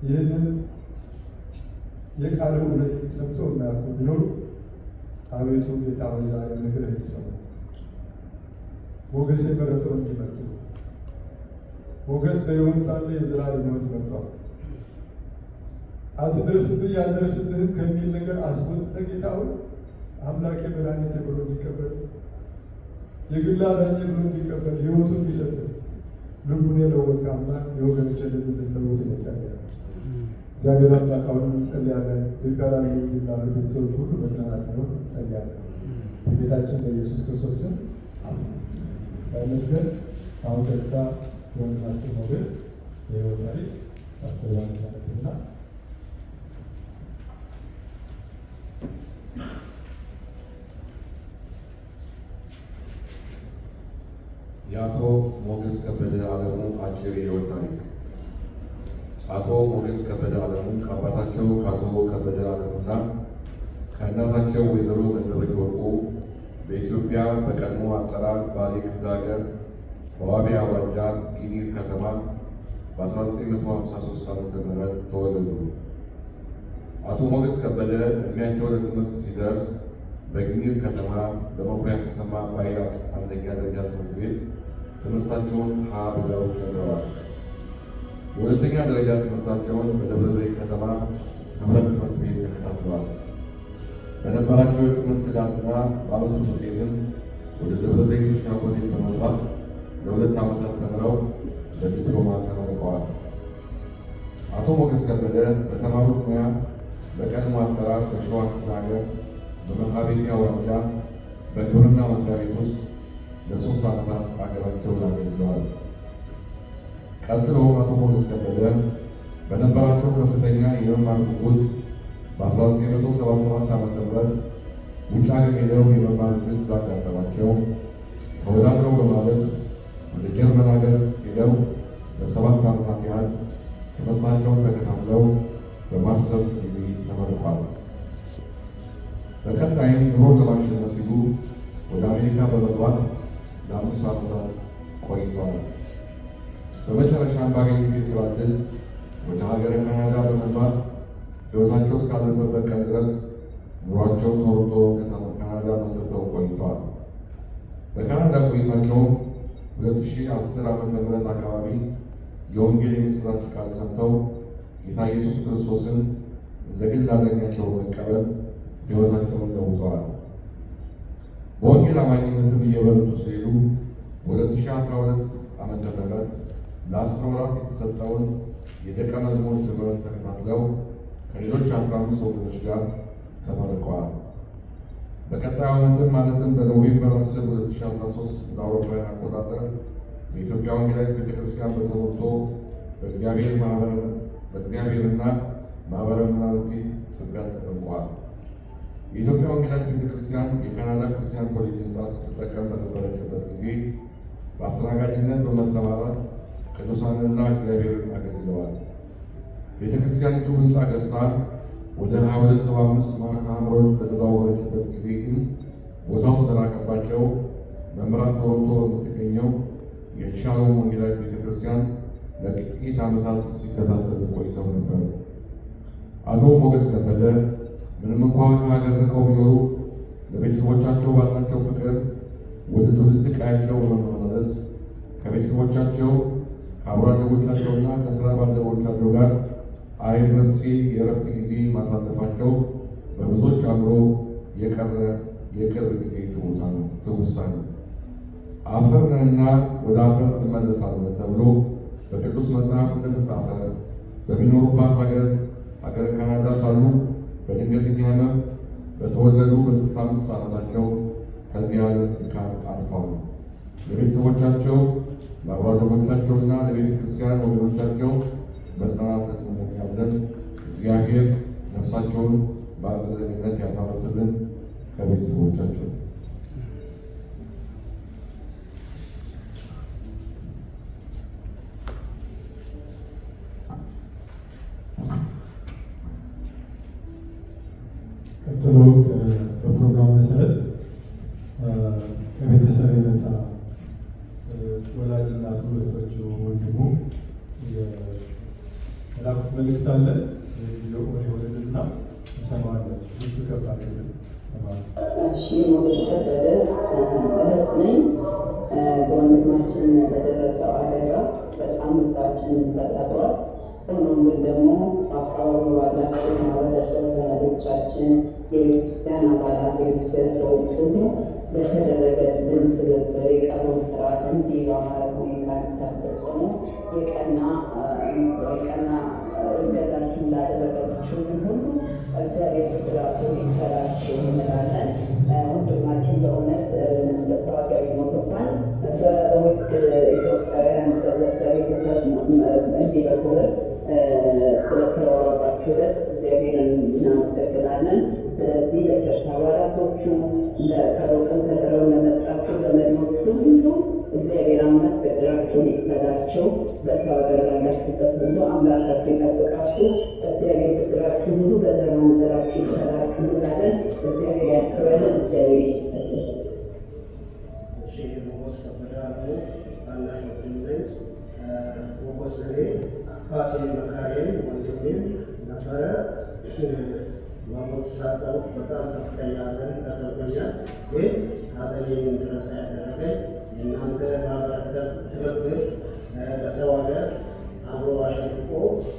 ይህንን የቃል እውነት ሰምተው እናያውቁ ቢኖሩ አቤቱ ጌታ ሆይ ዛሬ ምክርህ እንዲሰሙ ሞገስ የመረጠው እንዲመርጡ ሞገስ በሕይወት ሳለ የዘላለም ሕይወት መርጧል። አትድረስብኝ ያልደረስብህም ከሚል ነገር አስወጥተህ ጌታ ሆይ አምላኬ መድኃኒቴ ብሎ እንዲቀበል የግል አዳኜ ብሎ እንዲቀበል ሕይወቱን እንዲሰጥ ልቡን የለወጥክ አምላክ የወገኖችን ልብ እንድትለውጥ እንጸልያለን። እግዚአብሔር አምላክ አሁንም እንጸልያለን። ኢትዮጵያ ላሉ ጊዜ ላሉ ቤተሰቦች ሁሉ መጽናናት ነው እንጸልያለን። በጌታችን በኢየሱስ ክርስቶስ ስም ይመስገን። አሁን ቀጥታ ወንድማችን ሞገስ የሕይወት ታሪክ አስተላልፋለሁና የአቶ ሞገስ ከበደ አለሙ አጭር የሕይወት ታሪክ። አቶ ሞገስ ከበደ አለሙ ከአባታቸው ከአቶ ከበደ አለሙና ከእናታቸው ወይዘሮ ዘነበች ወርቁ በኢትዮጵያ በቀድሞ አጠራር ባሌ ክፍለ ሀገር በዋቢ አውራጃ ጊኒር ከተማ በ1953 ዓ.ም ተወለዱ። አቶ ሞገስ ከበደ እድሜያቸው ለትምህርት ሲደርስ በጊኒር ከተማ በመኩሪያ ተሰማ ባይራቅ አንደኛ ደረጃ ትምህርት ቤት ትምህርታቸውን ሀ ብለው ጀምረዋል። የሁለተኛ ደረጃ ትምህርታቸውን በደብረ ዘይት ከተማ ህብረት ትምህርት ቤት ተከታትለዋል። በነበራቸው የትምህርት ትጋትና በዓመቱ ውጤትም ወደ ደብረ ዘይት ሻ ኮሌጅ በመግባት ለ2 ዓመታት ተምረው በዲፕሎማ ተመርቀዋል። አቶ ሞገስ ከበደ በተማሩት ሙያ በቀድሞ አጠራር በሸዋ ክፍለ ሀገር በመርሐቤቴ አውራጃ በግብርና መስሪያ ቤት ውስጥ ለ3 ዓመታት ሀገራቸውን አገልግለዋል። ቀጥሎ አቶ ሞገስ ከበደ በነበራቸው ከፍተኛ የመማር ጉጉት በ1977 ዓ.ም ውጭ ሀገር ሄደው የመማር ዕድል ስላጋጠማቸው ተወዳድረው በማለፍ ወደ ጀርመን ሀገር ሄደው ለ7 ዓመታት ያህል ትምህርታቸውን ተከታትለው በማስተርስ ዲግሪ ተመርቋል። በቀጣይም ኑሮ ለማሸነፍ ሲሉ ወደ አሜሪካ በመግባት ለ5 ዓመታት ቆይተዋል። በመጨረሻም ባገኙት የሥራ ዕድል ወደ ሀገረ ካናዳ በመግባት ሕይወታቸው እስካለፈበት ቀን ድረስ ኑሯቸው ቶሮንቶ ካናዳ መስርተው ቆይተዋል። በካናዳ ቆይታቸውም 2010 ዓ.ም አካባቢ የወንጌል የምስራች ቃል ሰምተው ጌታ ኢየሱስ ክርስቶስን እንደ ግል አዳኛቸው በመቀበል ሕይወታቸውን ለውጠዋል። በወንጌል አማኝነትም እየበረቱ ሲሄዱ 2012 ዓ.ም ለ10 ወራት የተሰጠውን የደቀ መዝሙር ትምህርት ተከታትለው ከሌሎች 15 ወገኖች ጋር ተመርቀዋል። በቀጣዩ ዓመትም ማለትም በኖቬምበር 10 2013 እንደ አውሮፓውያን አቆጣጠር በኢትዮጵያ ወንጌላዊት ቤተክርስቲያን በተሞልቶ በእግዚአብሔርና ማህበረ ምዕመናን ፊት ጥምቀት ተጠምቀዋል። የኢትዮጵያ ወንጌላዊት ቤተክርስቲያን የካናዳ ክርስቲያን ኮሌጅ ህንፃ ስትጠቀም በነበረችበት ጊዜ በአስተናጋጅነት በመሰማራት ቅዱሳንና እግዚአብሔርን አገልግለዋል። ቤተክርስቲያኒቱ ህንፃ ገዝታ ወደ 2275 ማርካምሮች በተዘዋወረችበት ጊዜ ግን ቦታው ስለራቀባቸው መምህራን ቶሮንቶ በምትገኘው የሻሎም ወንጌላዊት ቤተክርስቲያን ለጥቂት ዓመታት ሲከታተሉ ቆይተው ነበር። አቶ ሞገስ ከበደ ምንም እንኳ ከሀገር ርቀው ቢኖሩ ለቤተሰቦቻቸው ባላቸው ፍቅር ወደ ትውልድ ቀያቸው በመመለስ ከቤተሰቦቻቸው ከአብሮ አደጎቻቸውና ከስራ ባልደረቦቻቸው ጋር አይረሴ የእረፍት ጊዜ ማሳለፋቸው በብዙዎች አእምሮ የቀረ የቅርብ ጊዜ ትውስታ ነው። አፈር ነህና ወደ አፈር ትመለሳለህ ተብሎ በቅዱስ መጽሐፍ እንደተጻፈ በሚኖሩባት ሀገረ ካናዳ ሳሉ በድንገተኛ ሕመም በተወለዱ በ65 ዓመታቸው ከዚህ ዓለም ድካም አርፈዋል። ለቤተሰቦቻቸው ለአብሮ አደጎቻቸውና ለቤተ ክርስቲያን ወገኖቻቸው መጽናናትን እንመኛለን። እግዚአብሔር ነፍሳቸውን በአጸደ ገነት ያሳርፍልን ከቤተሰቦቻቸው። ቀጥሎ በፕሮግራም መሰረት ከቤተሰብ የመጣ ወላጅ እናቱ፣ እህቶቹ፣ ወንድሙ የላኩት መልእክት አለ። ወደልና እንሰማዋለን። ብዙ ከባድ እሺ፣ ሞገስ ከበደ እህት ነኝ። በወንድማችን በደረሰው አደጋ በጣም ልባችን ተሰብሯል። ሆኖም ግን ደግሞ በአካባቢው ባላቸው ማህበረሰብ ዘመዶቻችን፣ የቤተክርስቲያን አባላት፣ የቤተክርስቲያን ሰዎች ሁሉ ለተደረገልን ትብብር የቀረው ስራ እንዲህ በአማረ ሁኔታ እንድታስፈጽሙ የቀና እገዛችሁን ላደረጋችሁልን ሁሉ እግዚአብሔር ብድራቱን ይክፈላችሁ እንላለን። ወንድማችን በእውነት በሰው ሀገር ሞት እንኳን በውድ ኢትዮጵያውያን በቤተሰብ እንዲህ በክብር ስለተወረባችሁለት እግዚአብሔርን እናመሰግናለን። ስለዚህ ለቸርች አባላቶቹ ከሩቅም ከቅርብም ለመጣችሁ ዘመዶቹ ሁሉ እግዚአብሔር አምላክ ብድራችሁን ይክፈላችሁ። በሰው ሀገር ላላችሁበት ሁሉ አምላካችሁ ይጠብቃችሁ። እግዚአብሔር ብድራችሁ ሁሉ በዘር ማንዘራችሁ ይክፈላችሁ እንላለን። እግዚአብሔር ያክብረልን። እግዚአብሔር ይስጥልን። አባቴ መካሬን ወንድሜም ነበረ። በሞት ስላጣሁ በጣም ከፍተኛ ሐዘን ተሰምቶኛል። ግን ሐዘኔን እንድረሳ ያደረገኝ የእናንተ ማህበረሰብ ትብብር በሰው ሀገር አብሮ አሸንቆ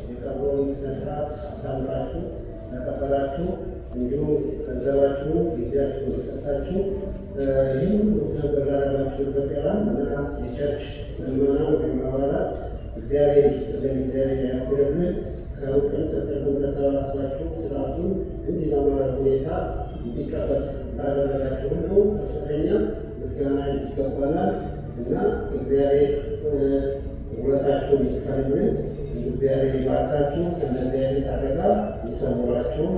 የቀብሩን ስነስርዓት አሳምራችሁ ተቀበላችሁ፣ እንዲሁም ገንዘባችሁ ጊዜያችሁ የሰጣችሁ ይህን ትብብር ላደረጋችሁ ኢትዮጵያውያን እና የቸርች ምዕመናን ወይም አባላት እግዚአብሔር ይስጥልን፣ እግዚአብሔር ያክብርልን። ከሩቅም ከቅርብም ተሰባስባችሁ ስርዓቱን እንዲህ በአማረ ሁኔታ እንዲቀበል ላደረጋችሁ ሁሉ ከፍተኛ ምስጋና ይገባናል እና እግዚአብሔር ውለታችሁን ይክፈልልን። እግዚአብሔር ይባርካችሁ፣ ከእንደዚህ አይነት አደጋ ይሰውራችሁ።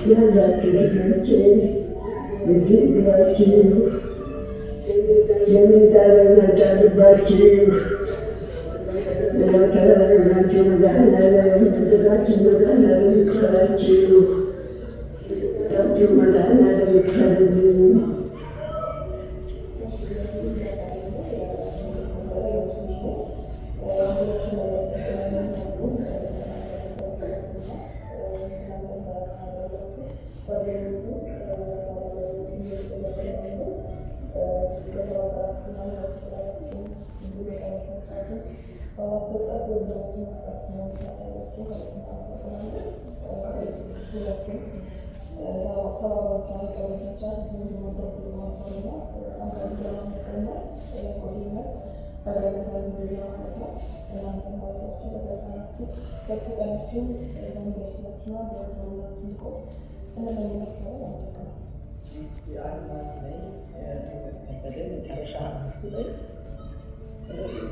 ያላችሁ ልጆችን የሚጠረመዳልባችሁ ለተናችሁ መድኃኒዓለም ትእዛችን መድኃኒዓለም ይክፈላችሁ። መድኃኒዓለም ይክፈልልን።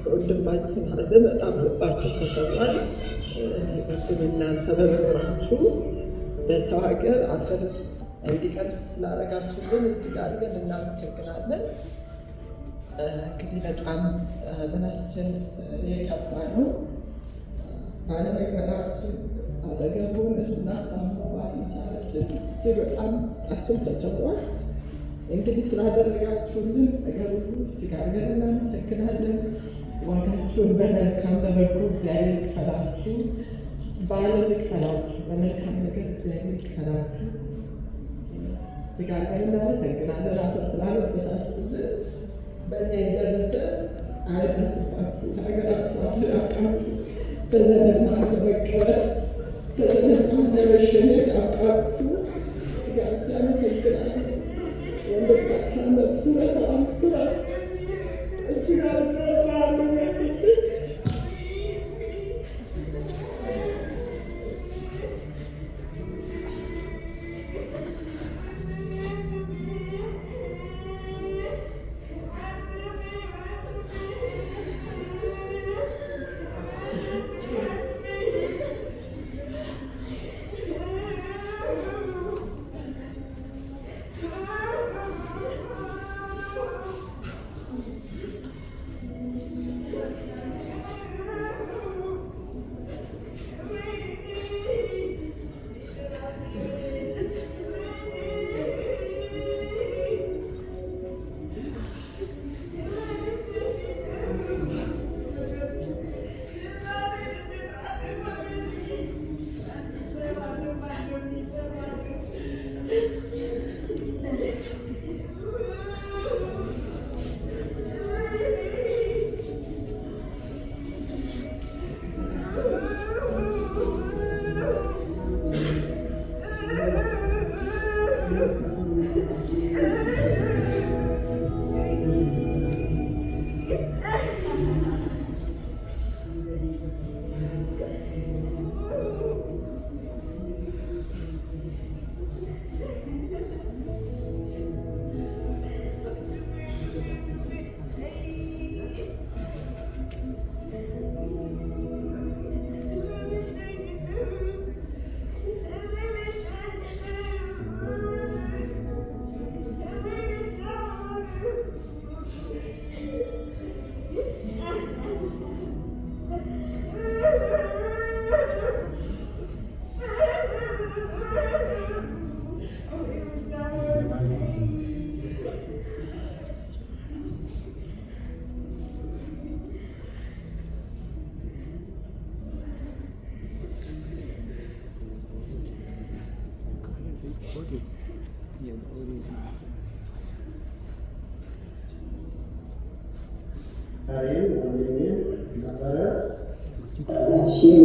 ወንድማችን ሐዘን በጣም ልባችን ተሰብሯል። እሱን እናንተ በመኖራችሁ በሰው ሀገር አፈር እንዲቀምስ ስላደረጋችሁልን እጅግ አድርገን እናመሰግናለን። እንግዲህ በጣም ሐዘናችን የከፋ ነው። ባለመቅረታችን አጠገቡን እናስታምነው ባለመቻላችን እጅግ በጣም ውስጣችን ተሰብሯል። እንግዲህ ስላደረጋችሁልን ነገር ሁሉ እጅግ አድርገን እናመሰግናለን። ዋጋችሁን በመልካም በበጎ እግዚአብሔር ይክፈላችሁ፣ በዓለም ይክፈላችሁ፣ በመልካም ነገር እግዚአብሔር ይክፈላችሁ። እጅግ አድርገን እናመሰግናለን። አፈር ስላለበሳችሁልን በእኛ የደረሰ አይደርስባችሁ፣ ሀገራችሁ አፈር ያብቃችሁ፣ በዘመና ለመቀበል በዘመና ለመሸኘት ያብቃችሁ። እጅግ አድርገን እናመሰግናለን። ወንድማችን ነፍስ በሰላም ትረፍ። እጅግ አድርገን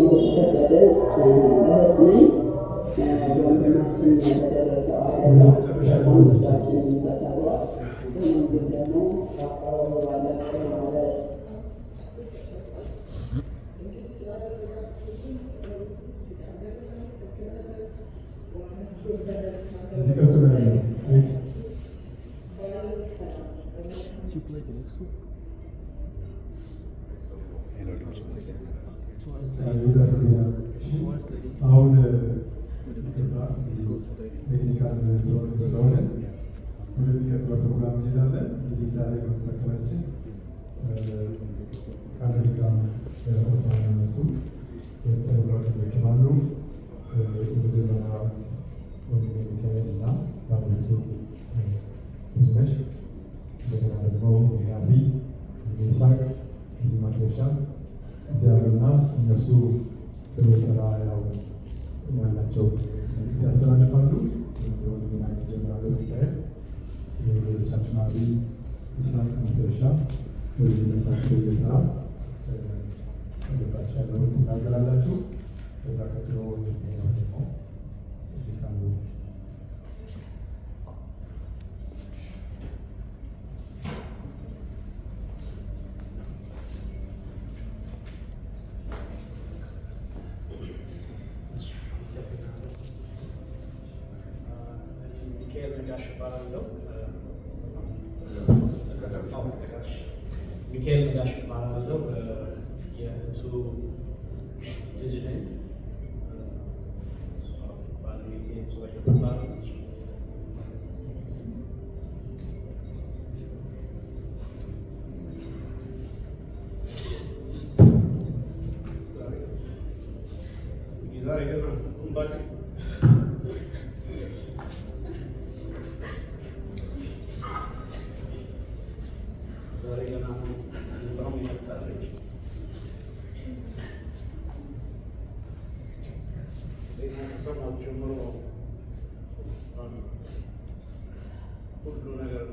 ሞገስ ከበደ እህት ነኝ። ወንድማችን በደረሰው አደጋ ውስጣችን ተሰብሯል። በመንገድ ደግሞ አካባቢ ባለፈው ማለት አሁን ቴክኒካል ስለሆነ ወደሚቀጥለው ፕሮግራም እንሄዳለን። እንግዲህ ዛሬ በመካከላችን ከአሜሪካ ኦርፋናመቱ የተሰሩ ይችላሉ። የመጀመሪያ ወንድም ሚካኤል እና ባለቤቱ ብዙነሽ፣ እንደገና ደግሞ አቢ ይስሐቅ እዚህ ማስረሻ እዚያሉና እነሱ በተራ ያው ያላቸው ያስተላልፋሉ። መጀመሪያ ጉዳይ የሌሎቻችን አብይ ይስሐቅ መሰረሻ ወይነታቸው እየጠራ ገባቸው ያለውን ትናገራላችሁ። ከዛ ቀጥሎ ደግሞ እዚህ ካሉ ሚካኤል ነጋሽ እባላለሁ። የእህቱ ልጅ ነኝ። ባለቤቴ ብዙአየሁ ትባላለች። ዛሬ ገና ከሰማሁ ጀምሮ ሁሉ ነገር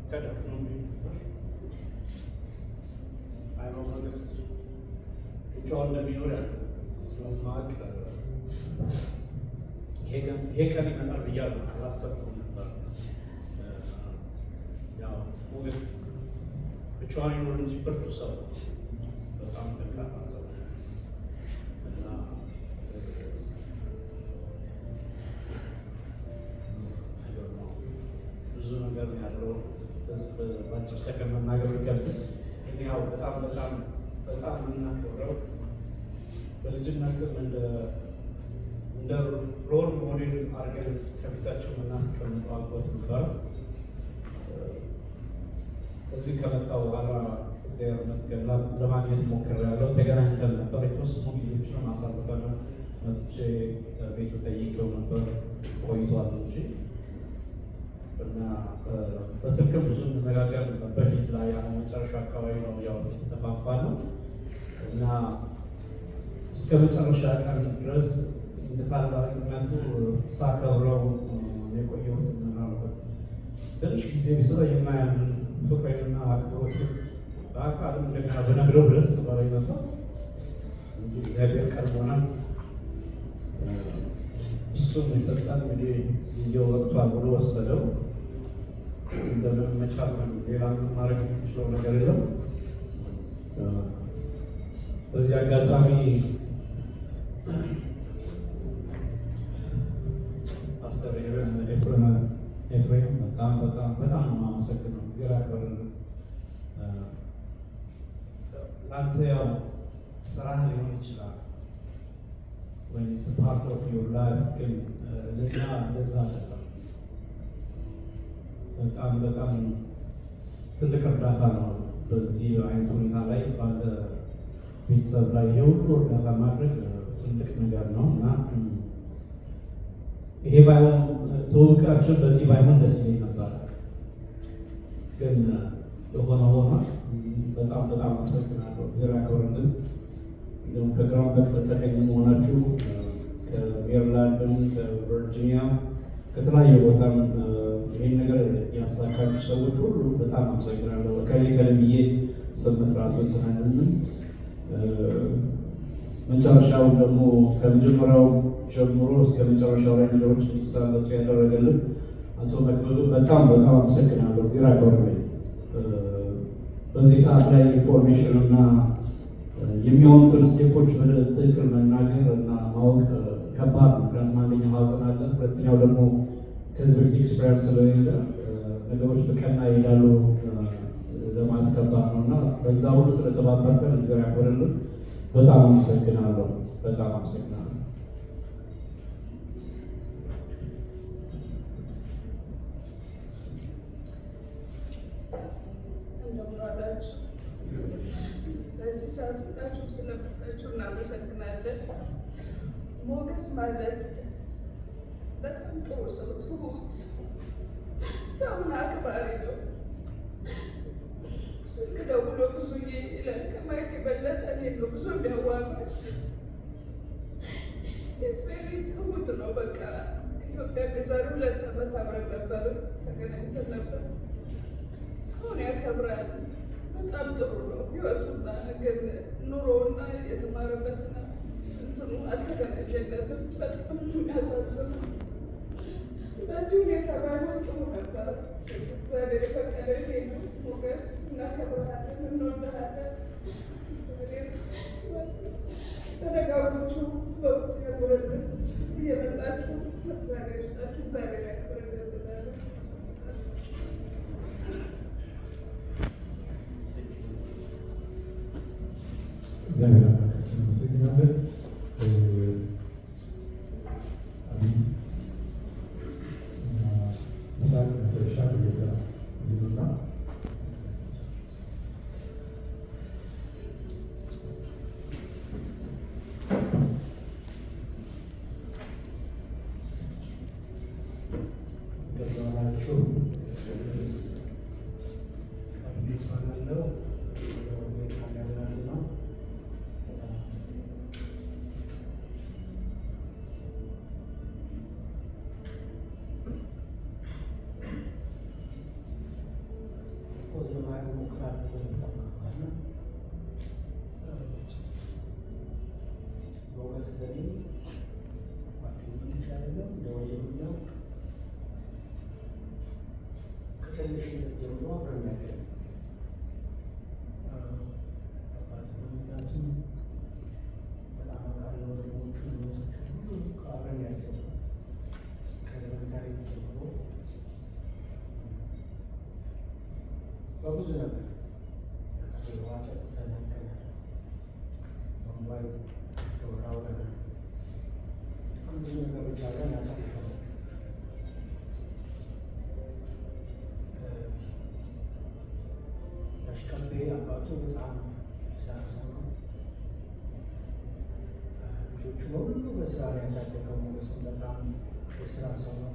ተደፍኖ አይኖመንስ ብቻውን እንደሚኖር ስለማቅ ይሄ ቀን ይመጣል ብያለሁ። አላሰብኩም ነበር። ያው ሞገስ ብቻዋን ይኖር እንጂ ብርቱ ሰው፣ በጣም ደካማ ሰው እና ብዙ ነገር ያለው በአጭር ሰከንድ መናገር ይከብድ። ግን ያው በጣም በጣም በጣም የምናከብረው በልጅነትም እንደ ሮል ሞዴል አድርገን ከፊታቸው የምናስቀምጠው አባት ነበር። እዚህ ከመጣሁ በኋላ እግዚአብሔር ይመስገን ለማግኘት ሞክሬያለሁ። ተገናኝተን ነበር። የተወሰኑ ጊዜዎችን አሳልፈን መጥቼ ቤቱ ጠይቄው ነበር። ቆይቷል እንጂ እና በስልክም ብዙ እንነጋገር ነበር። በፊት ላይ አሁን መጨረሻ አካባቢ ነው ያው የተጠፋፋነው እና እስከ መጨረሻ ቀን ድረስ ታላቅነቱ ሳከብረው የቆየሁት ምናልባት ትንሽ ጊዜ ቢሰጠኝ የማያምን ፍቅሬንና አክብሮትን በአካልም እንደገና በነግረው ድረስ ባላይ ነበር እንጂ እግዚአብሔር ቀርቦናል። እሱም የሰጠን እንግዲህ ጊዜው ወቅቷል ብሎ ወሰደው። እንደምን መቻል ሌላ ማድረግ የሚችለው ነገር የለም። በዚህ አጋጣሚ ፓስተር ኤፍሬም በጣም በጣም በጣም ነው የማመሰግነው። ጊዜ ያከብርልን። ለአንተ ያው ስራህ ሊሆን ይችላል ወይ ፓርት ኦፍ ዩር ላይፍ፣ ግን ለኛ እንደዛ አይደለም። በጣም በጣም ትልቅ እርዳታ ነው። በዚህ አይነት ሁኔታ ላይ ባለ ቤተሰብ ላይ የሁሉ እርዳታ ማድረግ ትልቅ ነገር ነው እና ይሄ ባይሆን ትውውቃችን በዚህ ባይሆን ደስ ይለኝ ነበር፣ ግን የሆነ ሆኖ በጣም በጣም አመሰግናለሁ። እግዚአብሔር ያክብርልን። እንዲሁም ከግራም በተቀኝ መሆናችሁ ከሜሪላንድም ከቨርጂኒያ ከተለያየ ቦታም ይህን ነገር ያሳካችሁ ሰዎች ሁሉ በጣም አመሰግናለሁ። ከልብዬ ስም መጥራቱ እንትናንንም መጨረሻውን ደግሞ ከመጀመሪያው ጀምሮ እስከ መጨረሻው ላይ ነገሮች እንዲሳለጡ ያደረገልን አቶ መክብብ በጣም በጣም አመሰግናለሁ። እግዚአብሔር ያክብርልኝ። በዚህ ሰዓት ላይ ኢንፎርሜሽን እና የሚሆኑትን ስቴፖች በትክክል መናገር እና ማወቅ ከባድ ነው። ምክንያቱም አንደኛው ሀዘን አለ፣ ሁለተኛው ደግሞ ከዚህ በፊት ኤክስፔሪንስ ስለሌለ ነገሮች በቀና ይሄዳሉ ለማለት ከባድ ነው እና በዛ ሁሉ ስለተባበርከን እግዚአብሔር ያክብርልን። በጣም አመሰግናለሁ። በጣም አመሰግናለሁ። በዚህ ሰዓት ሁላችሁም ስለመጣችሁ እናመሰግናለን። ሞገስ ማለት በጣም ጥሩ ሰው፣ ትሁት ሰውን አክባሪ ነው። ስልክ ደውሎ ብዙ ይላል። ከማይክ የበለጠ እኔን ነው ብዙ የሚያዋራኝ። ስፔሪ ትሁት ነው። በቃ ኢትዮጵያ የዛሬ 2 ዓመት አብረን ነበር፣ ተገናኝተን ነበር። ሰውን ያከብራል። በጣም ጥሩ ነው ህይወቱና ግን ኑሮውና የተማረበትና እንትኑ አልተገናኘለትም። በጣም የሚያሳዝነው በዚህ ሁኔታ ባይሆን ጥሩ ነበር። እግዚአብሔር የፈቀደው ይሄ ነው። ሞገስ እናከብርሃለን፣ እንወድሃለን። ተደጋጎቹ በውስጥ ያጎረልን እየመጣችሁ እግዚአብሔር ይስጣችሁ፣ እግዚአብሔር ያክብርልን ብላለሁ። እግዚአብሔር አምላካችን እናመሰግናለን። አብይ እና ይስሐቅ መጨረሻ በጌታ ዜና ገዛናቸው አብዴት ባላለው ቤት ያላልና ከትንሽነት ጀምሮ አብረን ያለን ምክንያቱም በጣም አውቃለሁ። ወንድሞቹ ልጆቹ ሁሉ አብረን ያለን ከኤሌመንታሪ ጀምሮ በብዙ ነገር ዋጫ ተናገናል። በሞባይል ተወራው ነገር በጣም ብዙ ነገሮች አብረን ያሳልፋል። አሽከቤ አባቱ በጣም ሳሳ ነው። ልጆቹ ሁሉ በስራ ላይ ያሳደገው። ሞገስም በጣም የስራ ሰው ነው።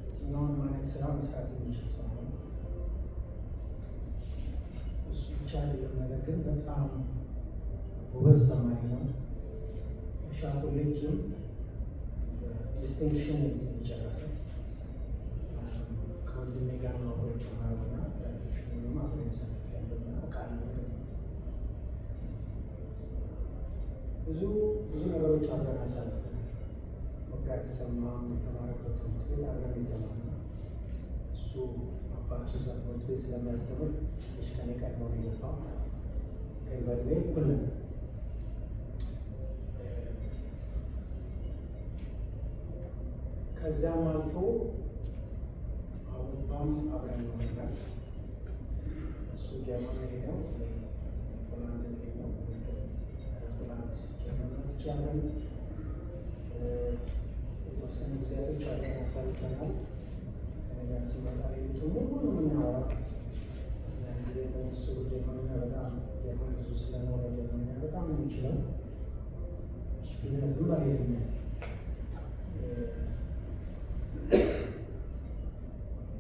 የትኛውን ማለት ስራ መስራት የሚችል ሰው ነው። እሱ ብቻ አይደለም፣ ነገር ግን በጣም ጎበዝ ተማሪ ነው። ሻ ኮሌጅም ዲስቲንክሽን የጨረሰ ከወንድሜ ጋር ነው ተማሩና ሽኑማ ፍሬንሰ ብዙ ነገሮች አብረን አሳልፈናል። ወጋ ተሰማ የተማረበት ትምህርት ቤት አብረን የተማርነው እሱ አባቱ እዛ ትምህርት ቤት ስለሚያስተምር ትንሽ ከኔ ቀድሞ ነው የገባው። ግን በእድሜ እኩል ነን። ከዚያም አልፎ አውሮፓም አብረን ነው ሄዳል። እሱ ጀርመን ሄደው ሆላንድ ሄደው ሆላንድ ጀርመን ትቻለን። የተወሰኑ ጊዜያቶች አብረን አሳልፈናል። ከነጋ ሲመጣ ቤቱ ሙሉ ነው የምናወራው። ያን ጊዜ በእሱ ጀርመንኛ በጣም ጀርመን ብዙ ስለኖረ ጀርመንኛ በጣም ነው የሚችለው። ግን ዝም ባል ይለኛል።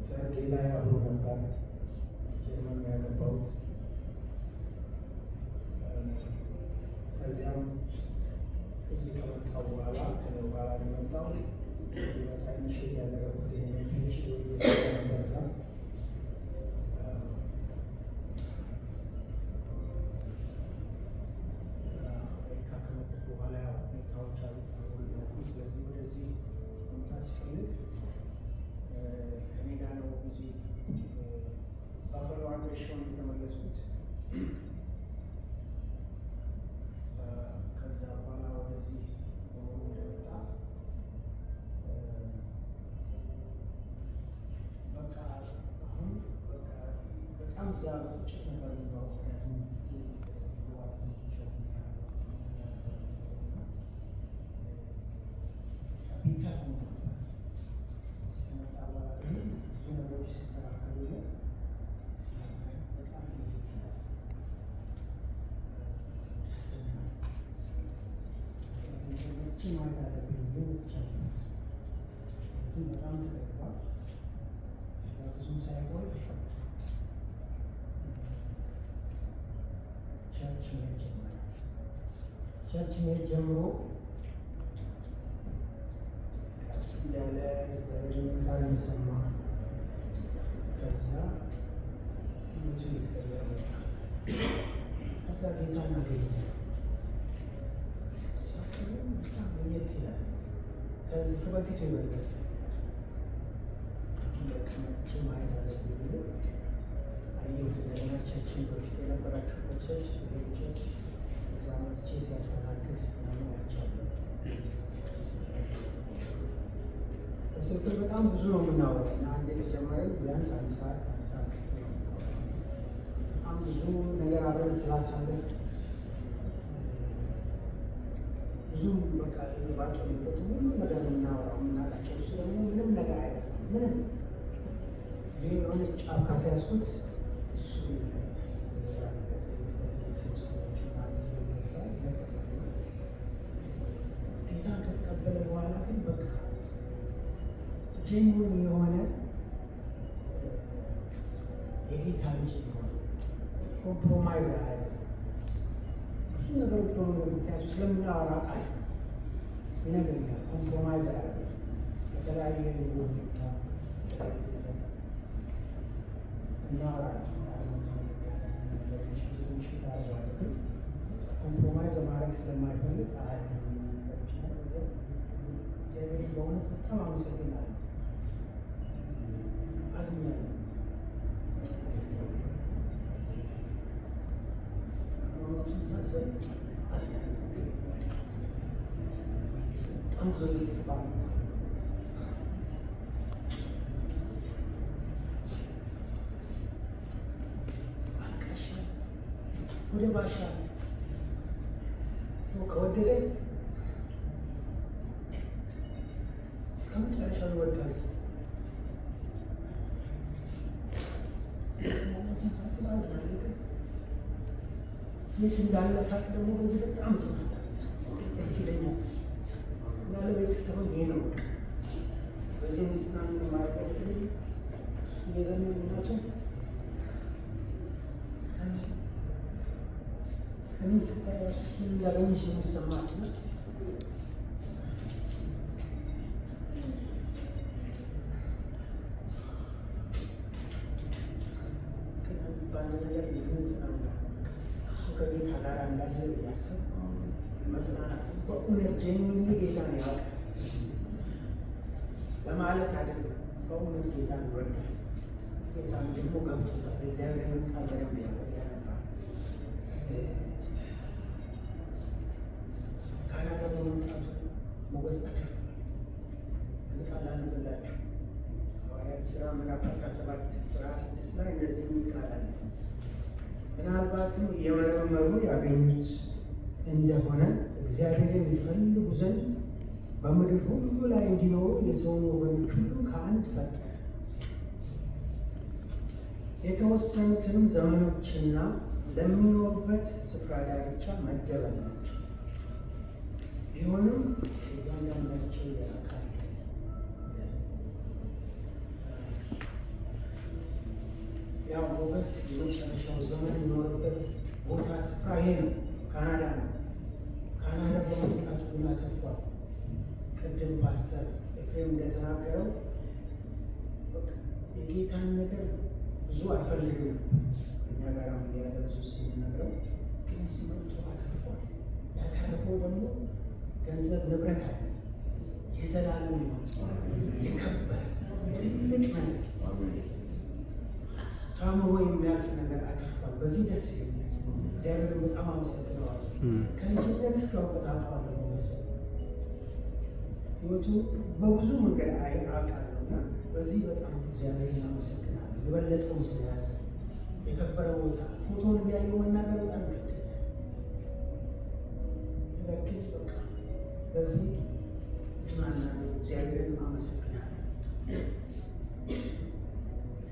ሰርጌ ላይ አብሮ ነበር ጀርመን ያገባሁት። ከዚያም እዚህ ከመጣሁ በኋላ በኋላ የመጣው ሊመጣ ኢኒሼት ያደረጉት ፊኒሽ ደረሳ። አሜሪካ ከመጣሁ በኋላ ያው ሁኔታዎች አሉ። ስለዚህ ወደዚህ መምጣት ሲፈልግ ከኔ ጋር ነው እዚህ ባፈሎ አድሬሻውን የተመለስኩት። ከዛ በኋላ ወደዚህ እንደመጣ በቃ አሁን በቃ በጣም እዛ ቁጭት ነበር የሚኖረው። ምክንያቱም ቢከፍ ነው ሲመጣ በኋላ ብዙ ነገሮች ሲስተካከሉለት በጣም ደስተኛ ማለት አለብኝ ይቻላል። በጣም ተደግፏል። እዛ ብዙም ሳይቆይ ቸርች መሄድ ጀመረ። ቸርች መሄድ ጀምሮ ቀስ እያለ ከዚህ በፊቱ የበለጠ መጥቼ ማየት አለብኝ ብሎ አየሁት። ነገራቻችን በፊት የነበራችሁበት ሰዎች ሌሎች እዛ መጥቼ ሲያስተናግድ ምናምን አይቻለሁ። በስልክ በጣም ብዙ ነው የምናወራው እና አንዴ ከጀመረን ቢያንስ አንድ ሰዓት በጣም ብዙ ነገር አብረን ስላሳለፍ ብዙም በቃ የባቸውበት ሁሉ ነገር የምናወራው የምናውቃቸው እሱ ደግሞ ምንም ነገር አይረሳም። ምንም ይህ የሆነች ጫፍ ካስያዝኩት እሱ ጌታ ከተቀበለ በኋላ ግን በቃ ጀኒውን የሆነ የጌታ ልጅ የሆነ ኮምፕሮማይዝ አያደርግም። ብዙ ነገሮች በመንገድ ምክንያቱ ስለምናወራ ቃል ይነግረኛል። ኮምፕሮማይዝ አያደርግም። በተለያየ ሁኔታ እናወራለን። ኮምፕሮማይዝ ማድረግ ስለማይፈልግ እግዚአብሔር በእውነት በጣም አመሰግናለሁ። አዝኛለሁ። ሳስብ በጣም ብዙ ተስፋል አልቃሻ ወደ ባሻ ሰው ከወደደ እስከ መጨረሻው ይወዳል። ሰው የት እንዳለ ሳቅ ደግሞ በዚህ በጣም ደስ ይለኛል እና ለቤተሰብም ይሄ ነው በዚህ ምስናን ማቀብ የዘመኑ ናቸው። እኔ ስታያሱ እንዳገኝሽ የሚሰማት ነው። ባለ ነገር ይህን ስናምና ከጌታ ጋር እንዳለ እያሰብ መጽናናት በእውነት ጀኒን ጌታን ያውቃል ለማለት አይደለም። በእውነት ጌታን ይወዳል። ጌታን ደግሞ ገብቶታል። እግዚአብሔርን ቃል በደንብ ያነባል። ካናዳ በመምጣቱ ሞገስ አትርፍ ቃል አንብላችሁ ሐዋርያት ሥራ ምዕራፍ 17 ቁጥር 6 ላይ እንደዚህ የሚል ቃል አለ። ምናልባትም የመረመሩ ያገኙት እንደሆነ እግዚአብሔርን ይፈልጉ ዘንድ በምድር ሁሉ ላይ እንዲኖሩ የሰውን ወገኖች ሁሉ ከአንድ ፈጠረ። የተወሰኑትንም ዘመኖችና ለሚኖሩበት ስፍራ ዳርቻ መደበላቸው። ቢሆንም እያንዳንዳቸው ያውቃል። ያው ሞገስ የመጨረሻው ዘመን የሚኖርበት ቦታ ስፍራ ይሄ ነው፣ ካናዳ ነው። ካናዳ በመምጣቱ ግን አተርፏል። ቅድም ፓስተር ኤፍሬም እንደተናገረው የጌታን ነገር ብዙ አይፈልግም። እኛ ጋር ያለ ብዙ ሲነግረው ግን ሲመጡ አተርፏል። ያተረፈው ደግሞ ገንዘብ ንብረት አለ፣ የዘላለም ይሆን የከበረ ትልቅ ነገር ታምሮ የሚያልፍ ነገር አተርፏል። በዚህ ደስ ይለኛል። እግዚአብሔርን በጣም አመሰግነዋለሁ። ከልጅነት እስከ እውቀት አውቀዋለሁ። ሰው ህይወቱ በብዙ መንገድ አውቃለሁ እና በዚህ በጣም እግዚአብሔርን አመሰግናለሁ። የበለጠውን ስለያዘ የከበረ ቦታ ፎቶን እያየሁ መናገር በጣም ይከብዳል። ለክል በቃ በዚህ እጽናናለሁ። እግዚአብሔርን አመሰግናለሁ።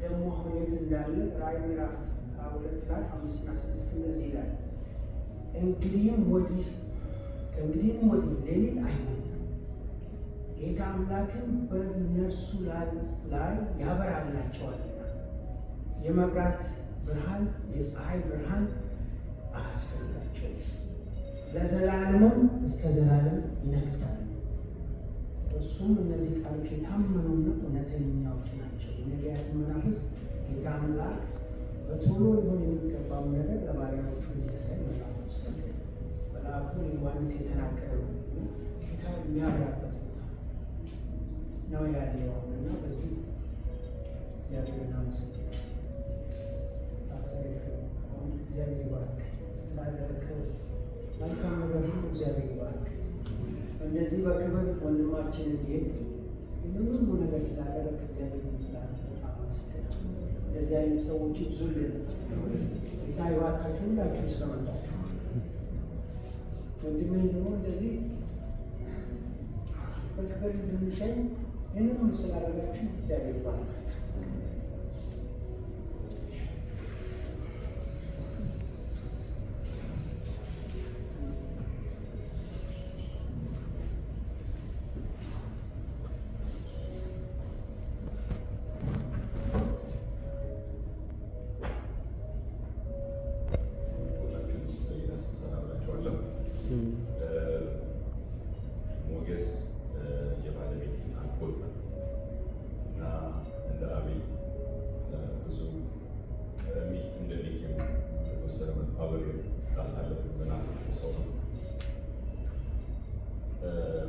ደግሞ አሁን የት እንዳለ ራዕይ ምዕራፍ 2 ላይ 5 እና 6 እንደዚህ ይላል። ከእንግዲህም ወዲህ ሌሊት አይሆንም፣ ጌታ አምላክም በእነርሱ ላይ ያበራላቸዋልና የመብራት ብርሃን የፀሐይ ብርሃን አያስፈልጋቸውም፣ ለዘላለምም እስከ ዘላለም ይነግሣል። እሱም እነዚህ ቃሎች የታመኑና እውነተኛዎች ናቸው። የነቢያትን መናፍስት ጌታ አምላክ በቶሎ ሊሆን የሚገባው ነገር ለባሪያዎቹ እንዲያሳይ መልአኩ ሰደደ። መልአኩ ለዮሐንስ የተናገረው ጌታ የሚያበራበት ቦታ ነው ያለው እና በዚህ እግዚአብሔር እናመሰግናለን። እግዚአብሔር ይባርክ። ስላደረግከው መልካም ነገር ሁሉ እግዚአብሔር ይባርክ። እንደዚህ በክብር ወንድማችን እንዲሄድ ሁሉ ነገር ስላደረግ እግዚአብሔር ስላለ በጣም አመሰግናለሁ። እንደዚህ አይነት ሰዎች ይብዙልን። ጌታ ይባርካችሁ ሁላችሁ ስለመጣችሁ። ወንድሜ ደግሞ እንደዚህ በክብር እንድንሸኝ ይህንን ሁሉ ስላደረጋችሁ እግዚአብሔር ይባርካችሁ። ሞገስ የባለቤት አጎት ነው እና እንደ አብይ ብዙ እንደ ቤት የተወሰነ መተባበር ላሳለፍ በናት ሰው ነው።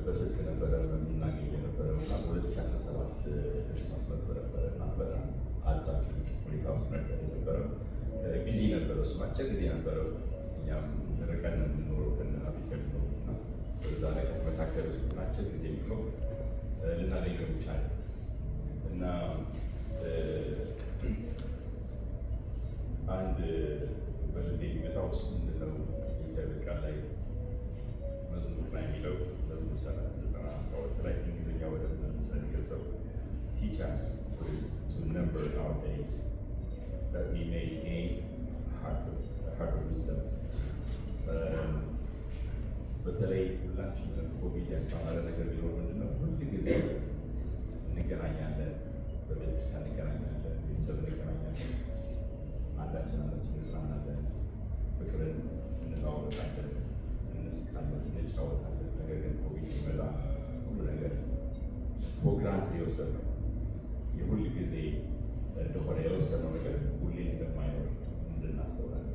በስልክ ነበረ የምናገኝ የነበረው እና በ2017 ክርስማስ መጥቶ ነበረ እና በጣም አጣቂ ሁኔታ ውስጥ ነበር የነበረው። ጊዜ ነበረ፣ እሱ አጭር ጊዜ ነበረው። እኛም ርቀን የምንኖረው ከነአቢ ከሚኖሩ እና በዛ ላይ መካከል ውስጥ ናቸው ጊዜ የሚኖር ልናገኘው ይቻላል እና አንድ በልቤ የሚመጣው እሱ ምንድነው የእግዚአብሔር ቃል ላይ መዝሙር ላይ የሚለው መዝሙር 92 ላይ እንግሊዝኛ ወደ ስለሚገልጸው teach us to number our days that we may gain a heart of wisdom. በተለይ ሁላችንም ኮቪድ ያስተማረ ነገር ቢኖር ምንድነው ሁል ጊዜ እንገናኛለን፣ በቤተክርስቲያን እንገናኛለን፣ ቤተሰብ እንገናኛለን፣ አንዳችን እንጽናናለን፣ ፍቅርን እንለዋወጣለን፣ እንስቃለን፣ እንጫወታለን። ነገር ግን ኮቪድ ሲመጣ ሁሉ ነገር ፕሮግራም የወሰድነው የሁል ጊዜ እንደሆነ የወሰድነው ነገር ሁሌ እንደማይኖር እንድናስተውላለን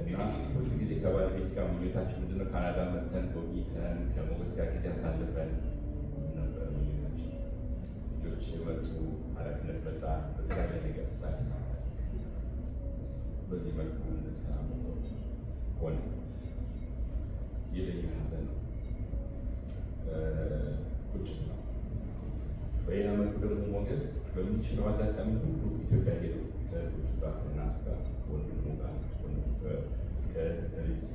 እና ሁል ጊዜ ከባለቤት ጋር ምኞታችን ምንድነው? ካናዳ መተን ጎብኝተን ከሞገስ ጋር ጊዜ አሳልፈን ነበር ምኞታችን። ልጆች የመጡ ኃላፊነት መጣ፣ በተለያየ ነገር ሳይሳካል በዚህ መልኩ እንሰናበተው ሆነ። የለኛ ሐዘን ነው፣ ቁጭት ነው። በሌላ መልኩ ደግሞ ሞገስ በሚችለው አጋጣሚ ሁሉ ኢትዮጵያ ሄዶ ከእህቶቹ ጋር ከእናቱ ጋር ከወንድሙ ጋር ከእህቶቹ